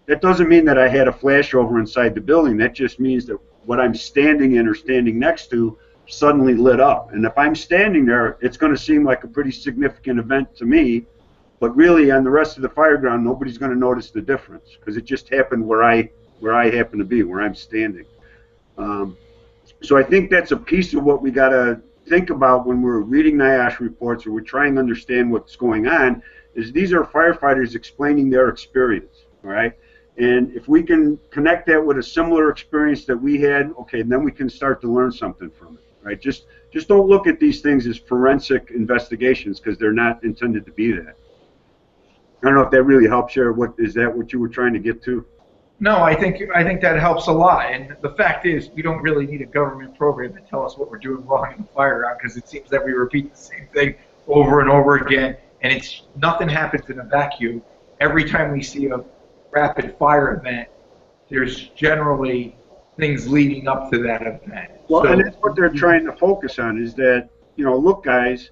That doesn't mean that I had a flashover inside the building. That just means that what I'm standing in or standing next to suddenly lit up. And if I'm standing there, it's going to seem like a pretty significant event to me, but really on the rest of the Fireground, nobody's going to notice the difference because it just happened where I happen to be, where I'm standing. So I think that's a piece of what we got to think about when we're reading NIOSH reports or we're trying to understand what's going on, is these are firefighters explaining their experience, all right? And if we can connect that with a similar experience that we had, okay, then we can start to learn something from it, right? Just don't look at these things as forensic investigations because they're not intended to be that. I don't know if that really helps you. Is that what you were trying to get to? No, I think that helps a lot. And the fact is, we don't really need a government program to tell us what we're doing wrong in the Fireground because it seems that we repeat the same thing over and over again, and nothing happens in a vacuum. Every time we see a rapid fire event, there's generally things leading up to that event. Well, so, and that's what they're trying to focus on is that, look, guys,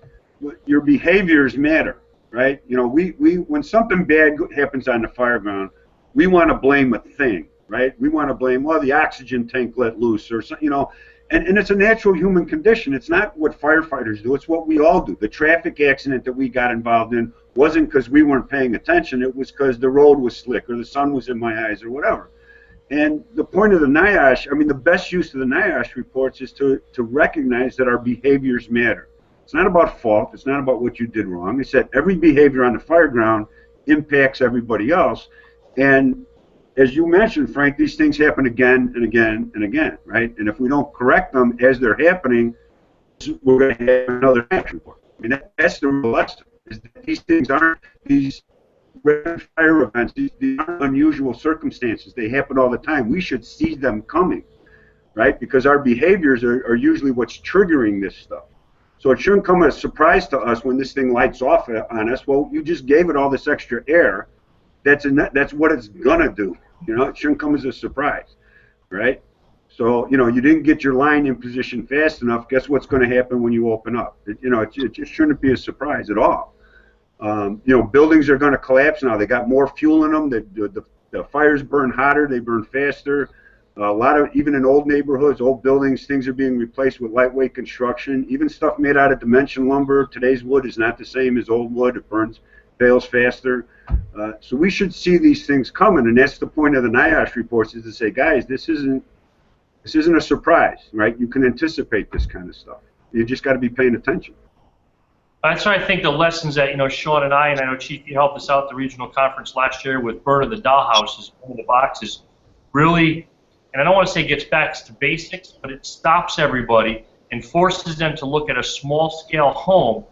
your behaviors matter, right? You know, we when something bad happens on the Fireground, we want to blame a thing, right? We want to blame, well, the oxygen tank let loose or something, you know, and it's a natural human condition. It's not what firefighters do. It's what we all do. The traffic accident that we got involved in wasn't because we weren't paying attention. It was because the road was slick or the sun was in my eyes or whatever. And the point of the NIOSH, I mean, the best use of the NIOSH reports is to recognize that our behaviors matter. It's not about fault. It's not about what you did wrong. It's that every behavior on the Fireground impacts everybody else. And as you mentioned, Frank, these things happen again and again and again, right? And if we don't correct them as they're happening, we're going to have another action report. I mean, that's the real lesson, is that these things aren't these rapid fire events. These aren't unusual circumstances. They happen all the time. We should see them coming, right? Because our behaviors are usually what's triggering this stuff. So it shouldn't come as a surprise to us when this thing lights off on us. Well, you just gave it all this extra air. That's what it's gonna do. You know, it shouldn't come as a surprise, right? So, you know, you didn't get your line in position fast enough. Guess what's going to happen when you open up? It just shouldn't be a surprise at all. You know, buildings are going to collapse now. They got more fuel in them. The fires burn hotter. They burn faster. A lot of, even in old neighborhoods, old buildings, things are being replaced with lightweight construction. Even stuff made out of dimension lumber. Today's wood is not the same as old wood. It fails faster. So we should see these things coming, and that's the point of the NIOSH reports, is to say, guys, this isn't a surprise, right? You can anticipate this kind of stuff. You just got to be paying attention. That's why I think the lessons that, you know, Sean and I know Chief, you helped us out at the regional conference last year with Burn of the Dollhouses, Burn of the Boxes, really, and I don't want to say gets back to basics, but it stops everybody and forces them to look at a small-scale home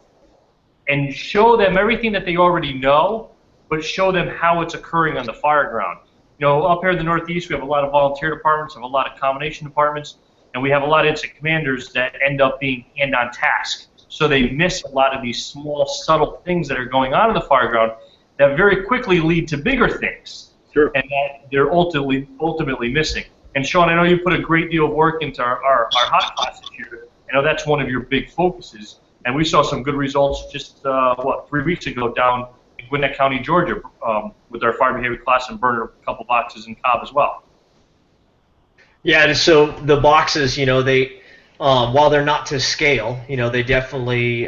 and show them everything that they already know, but show them how it's occurring on the Fireground. You know, up here in the Northeast, we have a lot of volunteer departments, we have a lot of combination departments, and we have a lot of incident commanders that end up being hand-on task. So they miss a lot of these small, subtle things that are going on in the Fireground that very quickly lead to bigger things. Sure. And that they're ultimately missing. And Sean, I know you put a great deal of work into our hot class this year. I know that's one of your big focuses. And we saw some good results just, 3 weeks ago down in Gwinnett County, Georgia, with our fire behavior class and burning a couple boxes in Cobb as well. Yeah, so the boxes, you know, they, while they're not to scale, you know, they definitely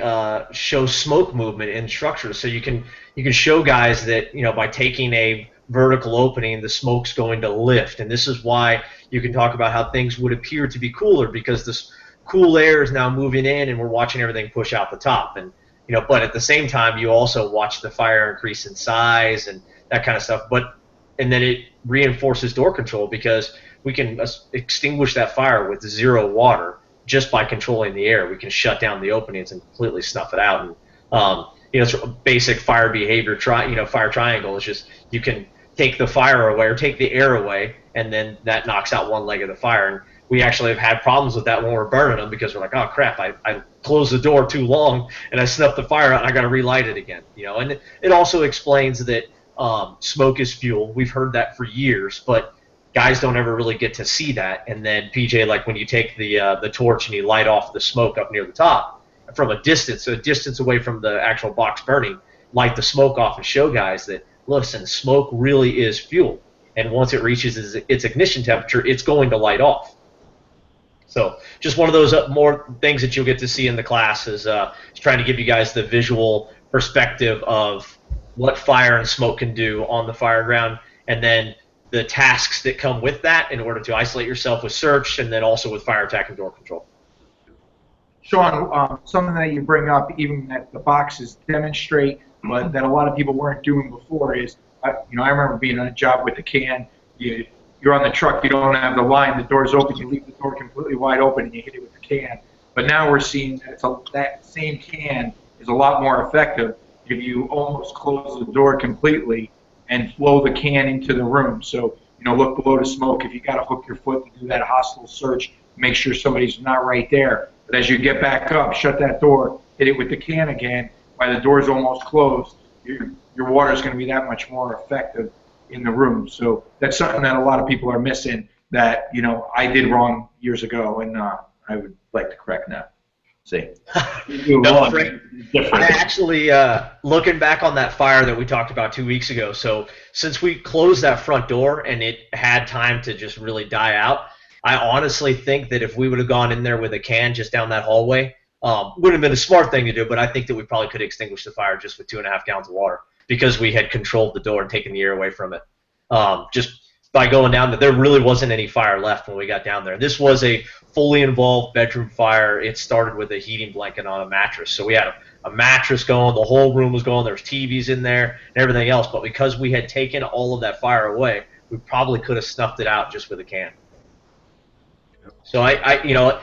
show smoke movement in structures. So you can show guys that, you know, by taking a vertical opening, the smoke's going to lift. And this is why you can talk about how things would appear to be cooler, because this cool air is now moving in and we're watching everything push out the top. And, you know, but at the same time, you also watch the fire increase in size and that kind of stuff. And then it reinforces door control, because we can extinguish that fire with 0 water just by controlling the air. We can shut down the openings and completely snuff it out. And you know, it's a basic fire behavior. Fire triangle is just, you can take the fire away or take the air away, and then that knocks out one leg of the fire. And we actually have had problems with that when we're burning them, because we're like, oh crap, I closed the door too long and I snuffed the fire out and I got to relight it again. You know, and it also explains that smoke is fuel. We've heard that for years, but guys don't ever really get to see that. And then PJ, like when you take the torch and you light off the smoke up near the top from a distance away from the actual box burning, light the smoke off and show guys that, listen, smoke really is fuel, and once it reaches its ignition temperature, it's going to light off. So just one of those more things that you'll get to see in the class is trying to give you guys the visual perspective of what fire and smoke can do on the Fireground, and then the tasks that come with that in order to isolate yourself with search, and then also with fire attack and door control. Sean, something that you bring up, even that the boxes demonstrate, but that a lot of people weren't doing before, is, I remember being on a job with a can. You're on the truck, you don't have the line, the door's open, you leave the door completely wide open and you hit it with the can. But now we're seeing that that same can is a lot more effective if you almost close the door completely and flow the can into the room. So, look below the smoke. If you got to hook your foot to do that hostile search, make sure somebody's not right there. But as you get back up, shut that door, hit it with the can again. While the door's almost closed, your water is going to be that much more effective in the room. So that's something that a lot of people are missing that, I did wrong years ago, and I would like to correct that. See, No, Frank, I actually, looking back on that fire that we talked about 2 weeks ago, so since we closed that front door and it had time to just really die out, I honestly think that if we would have gone in there with a can just down that hallway, would have been a smart thing to do, but I think that we probably could extinguish the fire just with 2.5 gallons of water because we had controlled the door and taken the air away from it. Just by going down there really wasn't any fire left when we got down there. This was a fully involved bedroom fire. It started with a heating blanket on a mattress. So we had a mattress going, the whole room was going, there was TVs in there and everything else. But because we had taken all of that fire away, we probably could have snuffed it out just with a can. So I you know,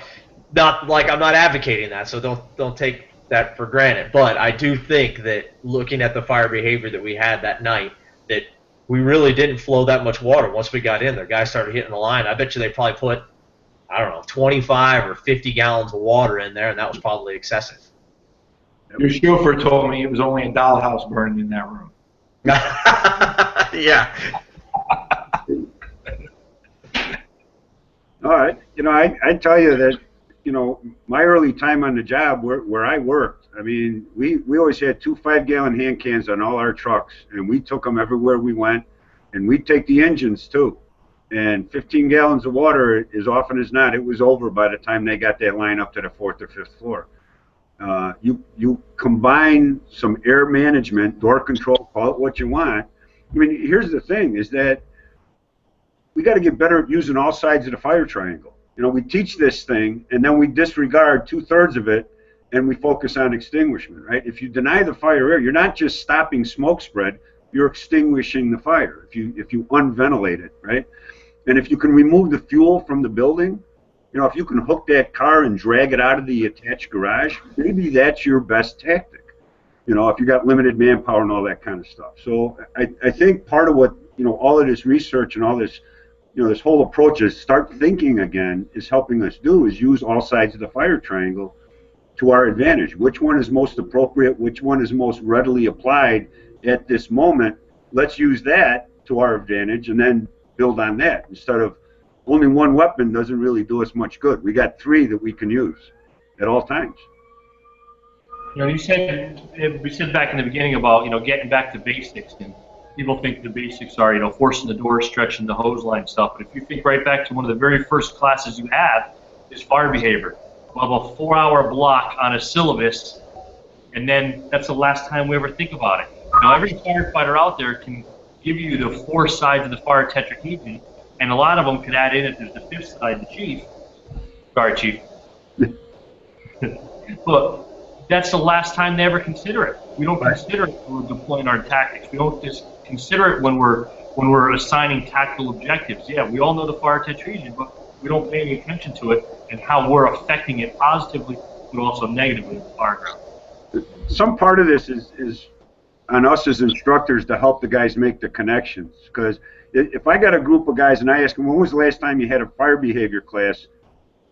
not like I'm not advocating that, so don't take that for granted. But I do think that looking at the fire behavior that we had that night, that we really didn't flow that much water once we got in there. Guys started hitting the line. I bet you they probably put, I don't know, 25 or 50 gallons of water in there, and that was probably excessive. Your chauffeur told me it was only a dollhouse burning in that room. Yeah. All right. You know, I tell you that, you know, my early time on the job where I worked, I mean, we always had 2 5-gallon hand cans on all our trucks, and we took them everywhere we went, and we'd take the engines too. And 15 gallons of water, as often as not, it was over by the time they got that line up to the 4th or 5th floor. You combine some air management, door control, call it what you want. I mean, here's the thing, is that we got to get better at using all sides of the fire triangle. You know, we teach this thing, and then we disregard 2/3 of it, and we focus on extinguishment, right? If you deny the fire air, you're not just stopping smoke spread, you're extinguishing the fire if you unventilate it, right? And if you can remove the fuel from the building, you know, if you can hook that car and drag it out of the attached garage, maybe that's your best tactic. You know, if you got limited manpower and all that kind of stuff. So I think part of what, you know, all of this research and all this, you know, this whole approach is start thinking again is helping us do is use all sides of the fire triangle to our advantage. Which one is most appropriate? Which one is most readily applied at this moment? Let's use that to our advantage and then build on that instead of only one weapon doesn't really do us much good. We got 3 that we can use at all times. You know, we said back in the beginning about, you know, getting back to basics, and people think the basics are, you know, forcing the door, stretching the hose line stuff. But if you think right back to one of the very first classes you have is fire behavior. We'll have a 4-hour block on a syllabus, and then that's the last time we ever think about it. Now, every firefighter out there can give you the 4 sides of the fire tetrahedron, and a lot of them could add in if there's the 5th side, the chief. Sorry, chief. But that's the last time they ever consider it. We don't consider it when we're deploying our tactics. We don't just consider it when we're assigning tactical objectives. Yeah, we all know the fire tetrahedron, but we don't pay any attention to it and how we're affecting it positively, but also negatively in the fireground. Some part of this is on us as instructors to help the guys make the connections. Because if I got a group of guys and I ask them, when was the last time you had a fire behavior class?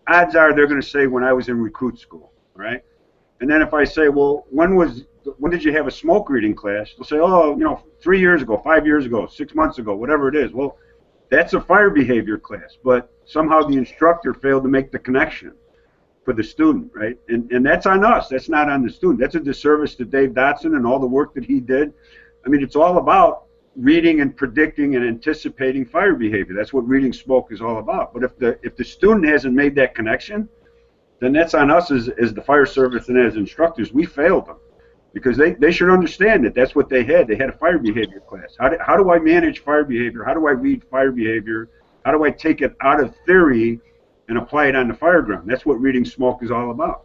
Odds are they're going to say when I was in recruit school, right? And then if I say, well, when did you have a smoke reading class? They'll say, oh, you know, 3 years ago, 5 years ago, 6 months ago, whatever it is. Well, that's a fire behavior class, but somehow the instructor failed to make the connection for the student, right? And that's on us. That's not on the student. That's a disservice to Dave Dotson and all the work that he did. I mean, it's all about reading and predicting and anticipating fire behavior. That's what reading smoke is all about. But if the student hasn't made that connection, then that's on us as the fire service and as instructors. We failed them because they should understand that that's what they had. They had a fire behavior class. How do I manage fire behavior? How do I read fire behavior? How do I take it out of theory and apply it on the fireground? That's what reading smoke is all about.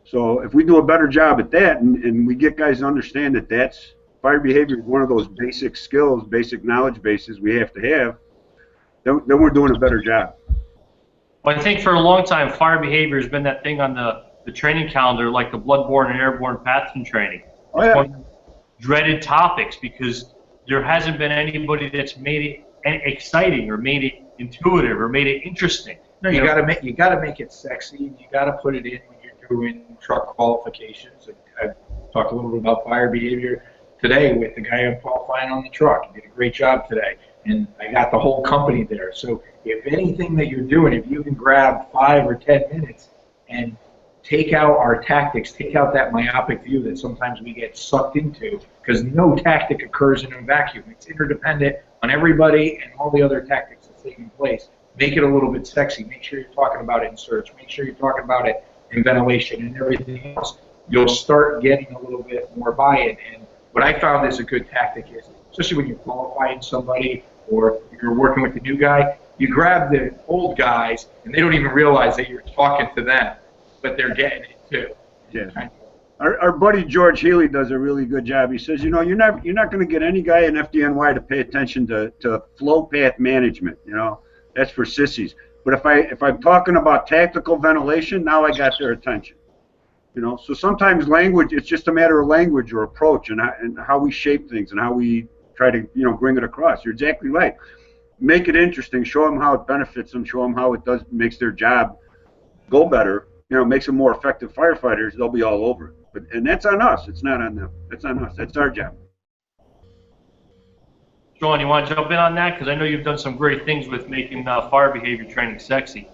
So if we do a better job at that and we get guys to understand that that's fire behavior is one of those basic skills, basic knowledge bases we have to have, then we're doing a better job. Well, I think for a long time, fire behavior has been that thing on the training calendar, like the bloodborne and airborne pathogen training. Oh, yeah. It's one of the dreaded topics because there hasn't been anybody that's made it exciting or made it intuitive or made it interesting. No, you gotta make it sexy, and you gotta put it in when you're doing truck qualifications. I talked a little bit about fire behavior today with the guy I'm qualifying on the truck. He did a great job today, and I got the whole company there. So if anything that you're doing, if you can grab 5 or 10 minutes and take out our tactics, take out that myopic view that sometimes we get sucked into, because no tactic occurs in a vacuum. It's interdependent on everybody and all the other tactics that's taking place. Make it a little bit sexy. Make sure you're talking about it in search. Make sure you're talking about it in ventilation and everything else. You'll start getting a little bit more buy-in. And what I found is a good tactic is, especially when you're qualifying somebody or you're working with the new guy, you grab the old guys and they don't even realize that you're talking to them, but they're getting it too. Yeah. Our buddy George Healy does a really good job. He says, you know, you're not going to get any guy in FDNY to pay attention to flow path management. You know, that's for sissies. But if I'm talking about tactical ventilation, now I got their attention. You know, so sometimes language, it's just a matter of language or approach and how we shape things and how we try to, you know, bring it across. You're exactly right. Make it interesting. Show them how it benefits them. Show them how it makes their job go better. You know, makes them more effective firefighters. They'll be all over it. And that's on us. It's not on them. That's on us. That's our job. Sean, you want to jump in on that? Because I know you've done some great things with making fire behavior training sexy.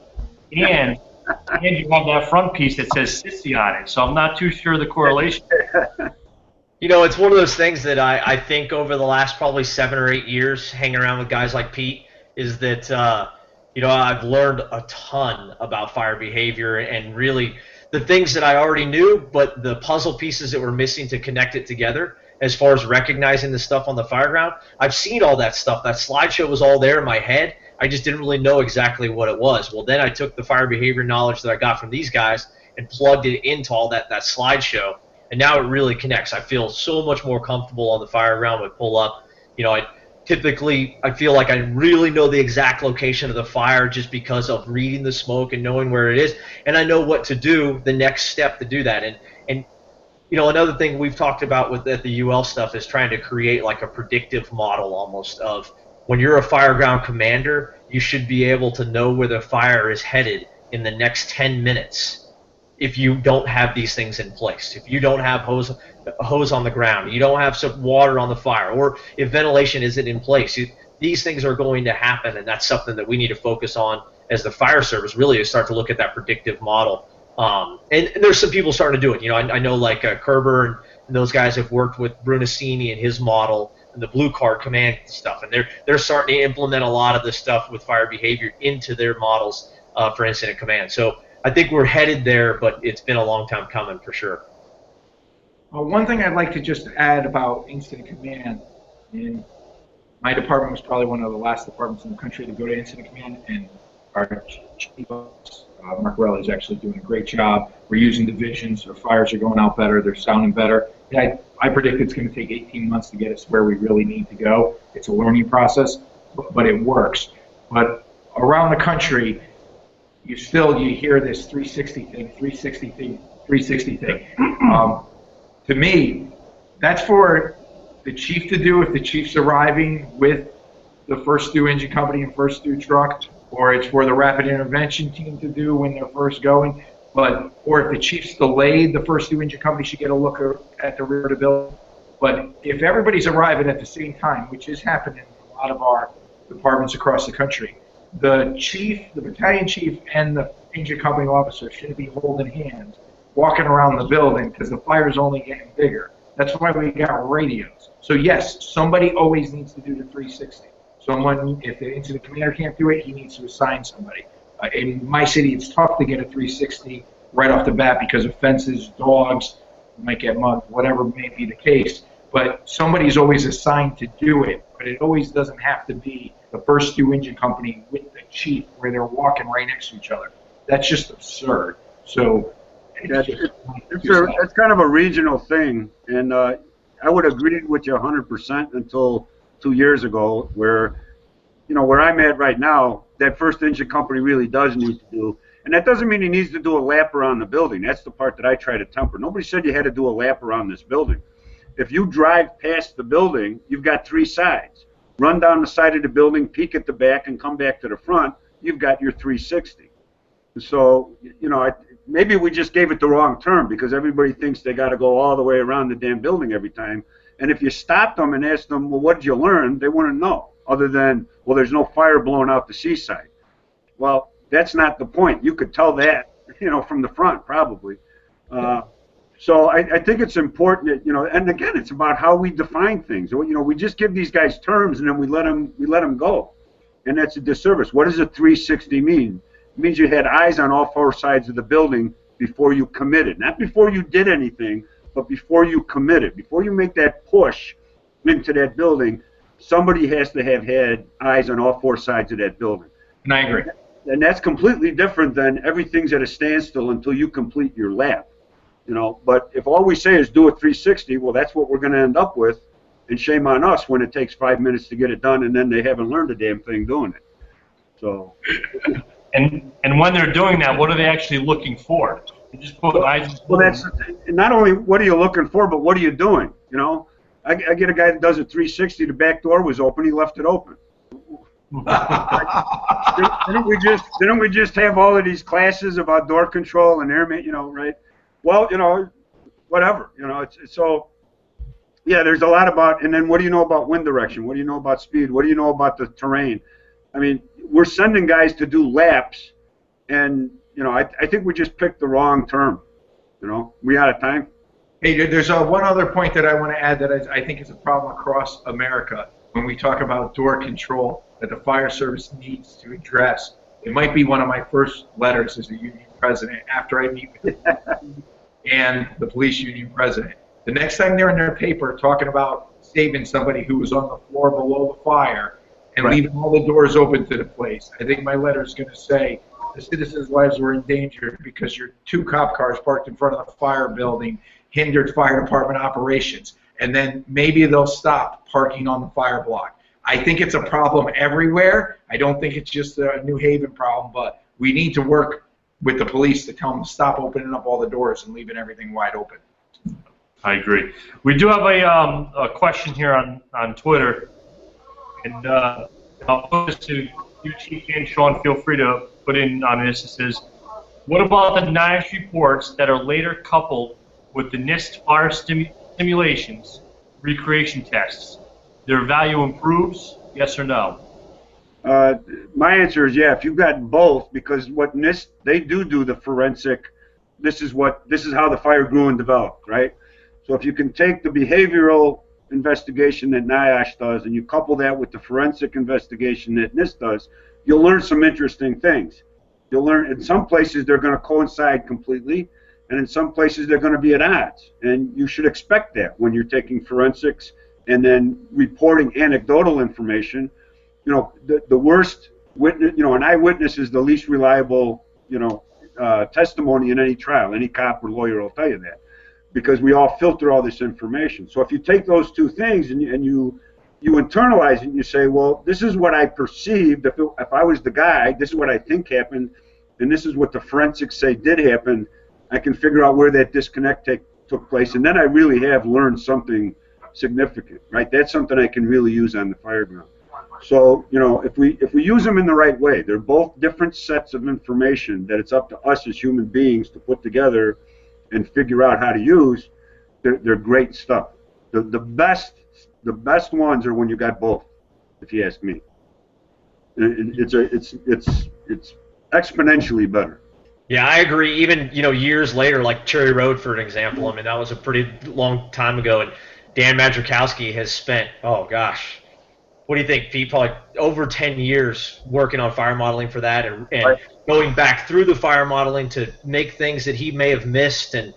And you have that front piece that says sissy on it. So I'm not too sure the correlation. You know, it's one of those things that I think over the last probably 7 or 8 years hanging around with guys like Pete is that, you know, I've learned a ton about fire behavior and really the things that I already knew, but the puzzle pieces that were missing to connect it together as far as recognizing the stuff on the Fireground. I've seen all that stuff. That slideshow was all there in my head. I just didn't really know exactly what it was. Well, then I took the fire behavior knowledge that I got from these guys and plugged it into all that slideshow, and now it really connects. I feel so much more comfortable on the Fireground with pull-up. You know, I feel like I really know the exact location of the fire just because of reading the smoke and knowing where it is, and I know what to do, the next step to do that. And you know, another thing we've talked about at the UL stuff is trying to create like a predictive model almost of when you're a Fireground commander, you should be able to know where the fire is headed in the next 10 minutes if you don't have these things in place. If you don't have hose on the ground, you don't have some water on the fire, or if ventilation isn't in place, these things are going to happen, and that's something that we need to focus on as the fire service, really, to start to look at that predictive model. And there's some people starting to do it. You know, I know like Kerber and those guys have worked with Brunacini and his model and the blue card command stuff, and they're starting to implement a lot of this stuff with fire behavior into their models for incident command. So I think we're headed there, but it's been a long time coming for sure. One thing I'd like to just add about incident command, and my department was probably one of the last departments in the country to go to incident command, and our chief, Mark Rowley, is actually doing a great job. We're using divisions. Our fires are going out better. They're sounding better. And I predict it's going to take 18 months to get us where we really need to go. It's a learning process, but it works. But around the country, you hear this 360 thing, 360 thing, 360 thing. To me, that's for the chief to do if the chief's arriving with the first due engine company and first due truck, or it's for the rapid intervention team to do when they're first going. Or if the chief's delayed, the first due engine company should get a look at the rear of the building. But if everybody's arriving at the same time, which is happening in a lot of our departments across the country, the chief, the battalion chief, and the engine company officer should be holding hands, walking around the building, because the fire's only getting bigger. That's why we got radios. So yes, somebody always needs to do the 360. Someone, if the incident commander can't do it, he needs to assign somebody. In my city, it's tough to get a 360 right off the bat because of fences, dogs, you might get mugged, whatever may be the case. But somebody's always assigned to do it. But it always doesn't have to be the first due engine company with the chief where they're walking right next to each other. That's just absurd. So it's kind of a regional thing, and I would agree with you 100% until 2 years ago, where, you know, where I'm at right now, that first engine company really does need to do, and that doesn't mean he needs to do a lap around the building. That's the part that I try to temper. Nobody said you had to do a lap around this building. If you drive past the building, you've got 3 sides. Run down the side of the building, peek at the back, and come back to the front. You've got your 360. So, you know, maybe we just gave it the wrong term because everybody thinks they got to go all the way around the damn building every time. And if you stopped them and asked them, well, what did you learn? They wouldn't know, other than, well, there's no fire blowing out the seaside. Well, that's not the point. You could tell that you know, from the front probably. So I think it's important that, you know, and again, it's about how we define things. You know, we just give these guys terms and then we let them go, and that's a disservice. What does a 360 mean? It means you had eyes on all four sides of the building before you committed, not before you did anything, but before you committed, before you make that push into that building. Somebody has to have had eyes on all four sides of that building. And I agree. And that's completely different than everything's at a standstill until you complete your lap. You know, but if all we say is do a 360, well, that's what we're going to end up with, and shame on us when it takes 5 minutes to get it done, and then they haven't learned a damn thing doing it. So. And when they're doing that, what are they actually looking for? You just put eyes. Well, that's not only what are you looking for, but what are you doing? You know, I get a guy that does a 360. The back door was open. He left it open. didn't we just have all of these classes about door control and air, you know, right? Well, you know, whatever, you know, it's so, yeah, there's a lot about, and then what do you know about wind direction? What do you know about speed? What do you know about the terrain? I mean, we're sending guys to do laps, and, you know, I think we just picked the wrong term, you know. We out of time? Hey, there's one other point that I want to add that I think is a problem across America when we talk about door control that the fire service needs to address. It might be one of my first letters as a union president after I meet with the and the police union president. The next time they're in their paper talking about saving somebody who was on the floor below the fire and leaving all the doors open to the place, I think my letter is going to say the citizens' lives were in danger because your 2 cop cars parked in front of the fire building hindered fire department operations. And then maybe they'll stop parking on the fire block. I think it's a problem everywhere. I don't think it's just a New Haven problem, but we need to work with the police to tell them to stop opening up all the doors and leaving everything wide open. I agree. We do have a question here on Twitter, and I'll put this to you, Chief and Sean. Feel free to put in on this. It says, what about the NIOSH reports that are later coupled with the NIST fire simulations, recreation tests? Their value improves, yes or no? My answer is yeah. If you've got both, because what NIST, they do the forensic. This is how the fire grew and developed, right? So if you can take the behavioral investigation that NIOSH does and you couple that with the forensic investigation that NIST does, you'll learn some interesting things. You'll learn in some places they're going to coincide completely, and in some places they're going to be at odds. And you should expect that when you're taking forensics and then reporting anecdotal information. You know, the worst witness, you know, an eyewitness is the least reliable, you know, testimony in any trial. Any cop or lawyer will tell you that, because we all filter all this information. So if you take those two things and you internalize it and you say, well, this is what I perceived. If I was the guy, this is what I think happened, and this is what the forensics say did happen, I can figure out where that disconnect took place, and then I really have learned something significant, right? That's something I can really use on the Fireground. So, you know, if we use them in the right way, they're both different sets of information that it's up to us as human beings to put together and figure out how to use. They're great stuff. The best ones are when you got both, if you ask me. It's exponentially better. Yeah, I agree. Even, you know, years later, like Cherry Road, for an example, I mean, that was a pretty long time ago, and Dan Madrikowski has spent, oh gosh, what do you think, Pete? Probably over 10 years working on fire modeling for that, and going back through the fire modeling to make things that he may have missed, and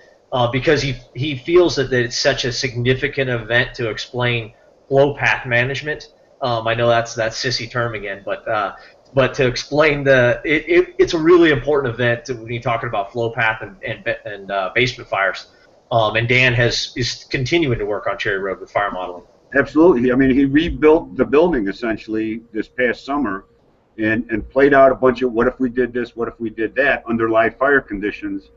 because he feels that it's such a significant event to explain flow path management. I know that's that sissy term again, but to explain it's a really important event when you're talking about flow path and basement fires. And Dan is continuing to work on Cherry Road with fire modeling. Absolutely. I mean, he rebuilt the building essentially this past summer and played out a bunch of what if we did this, what if we did that under live fire conditions,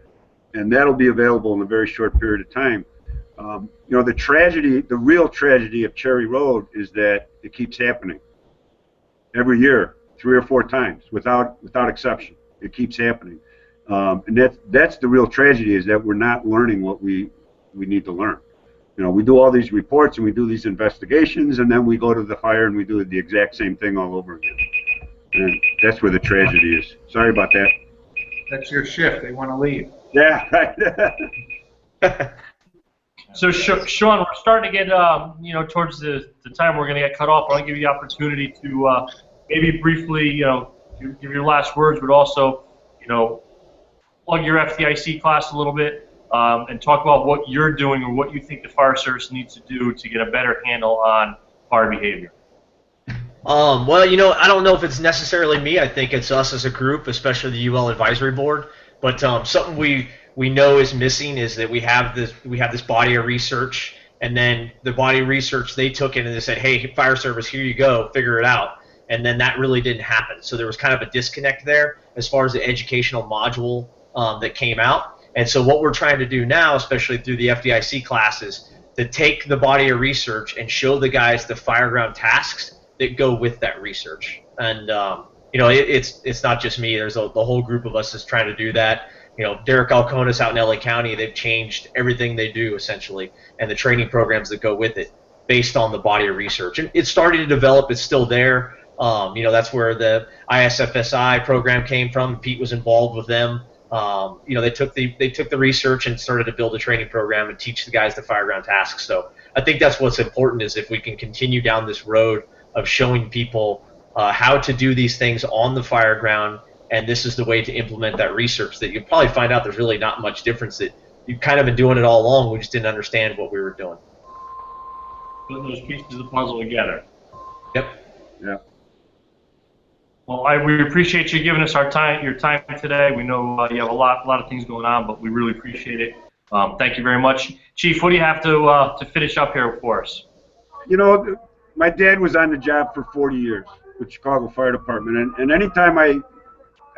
and that'll be available in a very short period of time. You know, the real tragedy of Cherry Road is that it keeps happening every year, 3 or 4 times, without exception. It keeps happening. And that's the real tragedy, is that we're not learning what we need to learn. You know, we do all these reports and we do these investigations, and then we go to the fire and we do the exact same thing all over again. And that's where the tragedy is. Sorry about that. That's your shift. They want to leave. Yeah, right. So, Sean, we're starting to get, towards the time we're going to get cut off. I want to give you the opportunity to maybe briefly, give your last words, but also, plug your FDIC class a little bit and talk about what you're doing or what you think the fire service needs to do to get a better handle on fire behavior. Well, I don't know if it's necessarily me. I think it's us as a group, especially the UL Advisory Board. But something we know is missing is that we have this body of research, and then the body of research, they took it and they said, hey, fire service, here you go, figure it out. And then that really didn't happen. So there was kind of a disconnect there as far as the educational module that came out. And so what we're trying to do now, especially through the FDIC classes, to take the body of research and show the guys the Fireground tasks that go with that research. And it's not just me. There's the whole group of us that's trying to do that. Derek Alconis out in LA County, they've changed everything they do essentially, and the training programs that go with it based on the body of research. And it's starting to develop. It's still there. That's where the ISFSI program came from. Pete was involved with them. They took the research and started to build a training program and teach the guys the Fireground tasks. So I think that's what's important, is if we can continue down this road of showing people how to do these things on the Fireground, and this is the way to implement that research, that you'll probably find out there's really not much difference, that you've kind of been doing it all along. We just didn't understand what we were doing. Putting those pieces of the puzzle together. Yep. Yeah. Well, we appreciate you giving us your time today. We know you have a lot of things going on, but we really appreciate it. Thank you very much. Chief, what do you have to finish up here for us? My dad was on the job for 40 years with Chicago Fire Department, and anytime I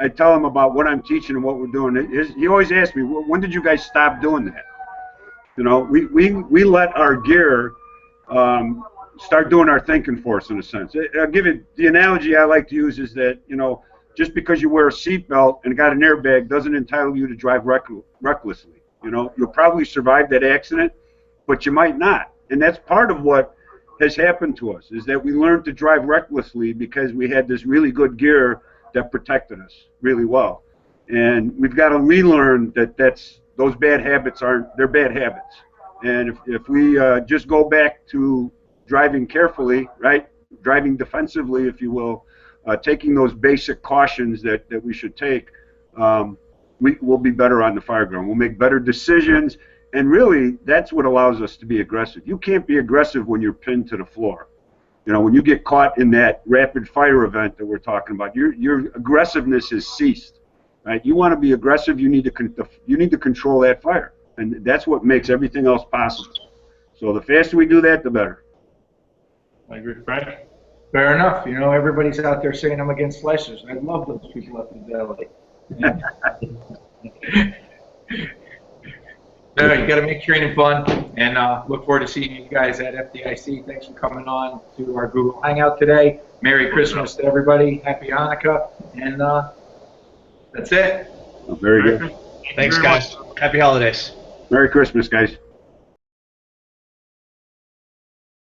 tell him about what I'm teaching and what we're doing, he always asks me, when did you guys stop doing that? We let our gear start doing our thinking for us, in a sense. I'll give you the analogy I like to use is that, just because you wear a seatbelt and got an airbag doesn't entitle you to drive recklessly. You'll probably survive that accident, but you might not. And that's part of what has happened to us, is that we learned to drive recklessly because we had this really good gear that protected us really well. And we've got to relearn that those bad habits they're bad habits. And if we just go back to driving carefully, right, driving defensively, if you will, taking those basic cautions that we should take, we'll be better on the Fireground. We'll make better decisions, and really, that's what allows us to be aggressive. You can't be aggressive when you're pinned to the floor. When you get caught in that rapid fire event that we're talking about, your aggressiveness has ceased, right? You want to be aggressive. You need to control that fire, and that's what makes everything else possible. So the faster we do that, the better. I agree, Frank. Fair enough. Everybody's out there saying I'm against slicers. I love those people up in Valley. No, you got to make training fun, and look forward to seeing you guys at FDIC. Thanks for coming on to our Google Hangout today. Merry Christmas to everybody. Happy Hanukkah, and that's it. Very good. Thanks, guys. Happy holidays. Merry Christmas, guys.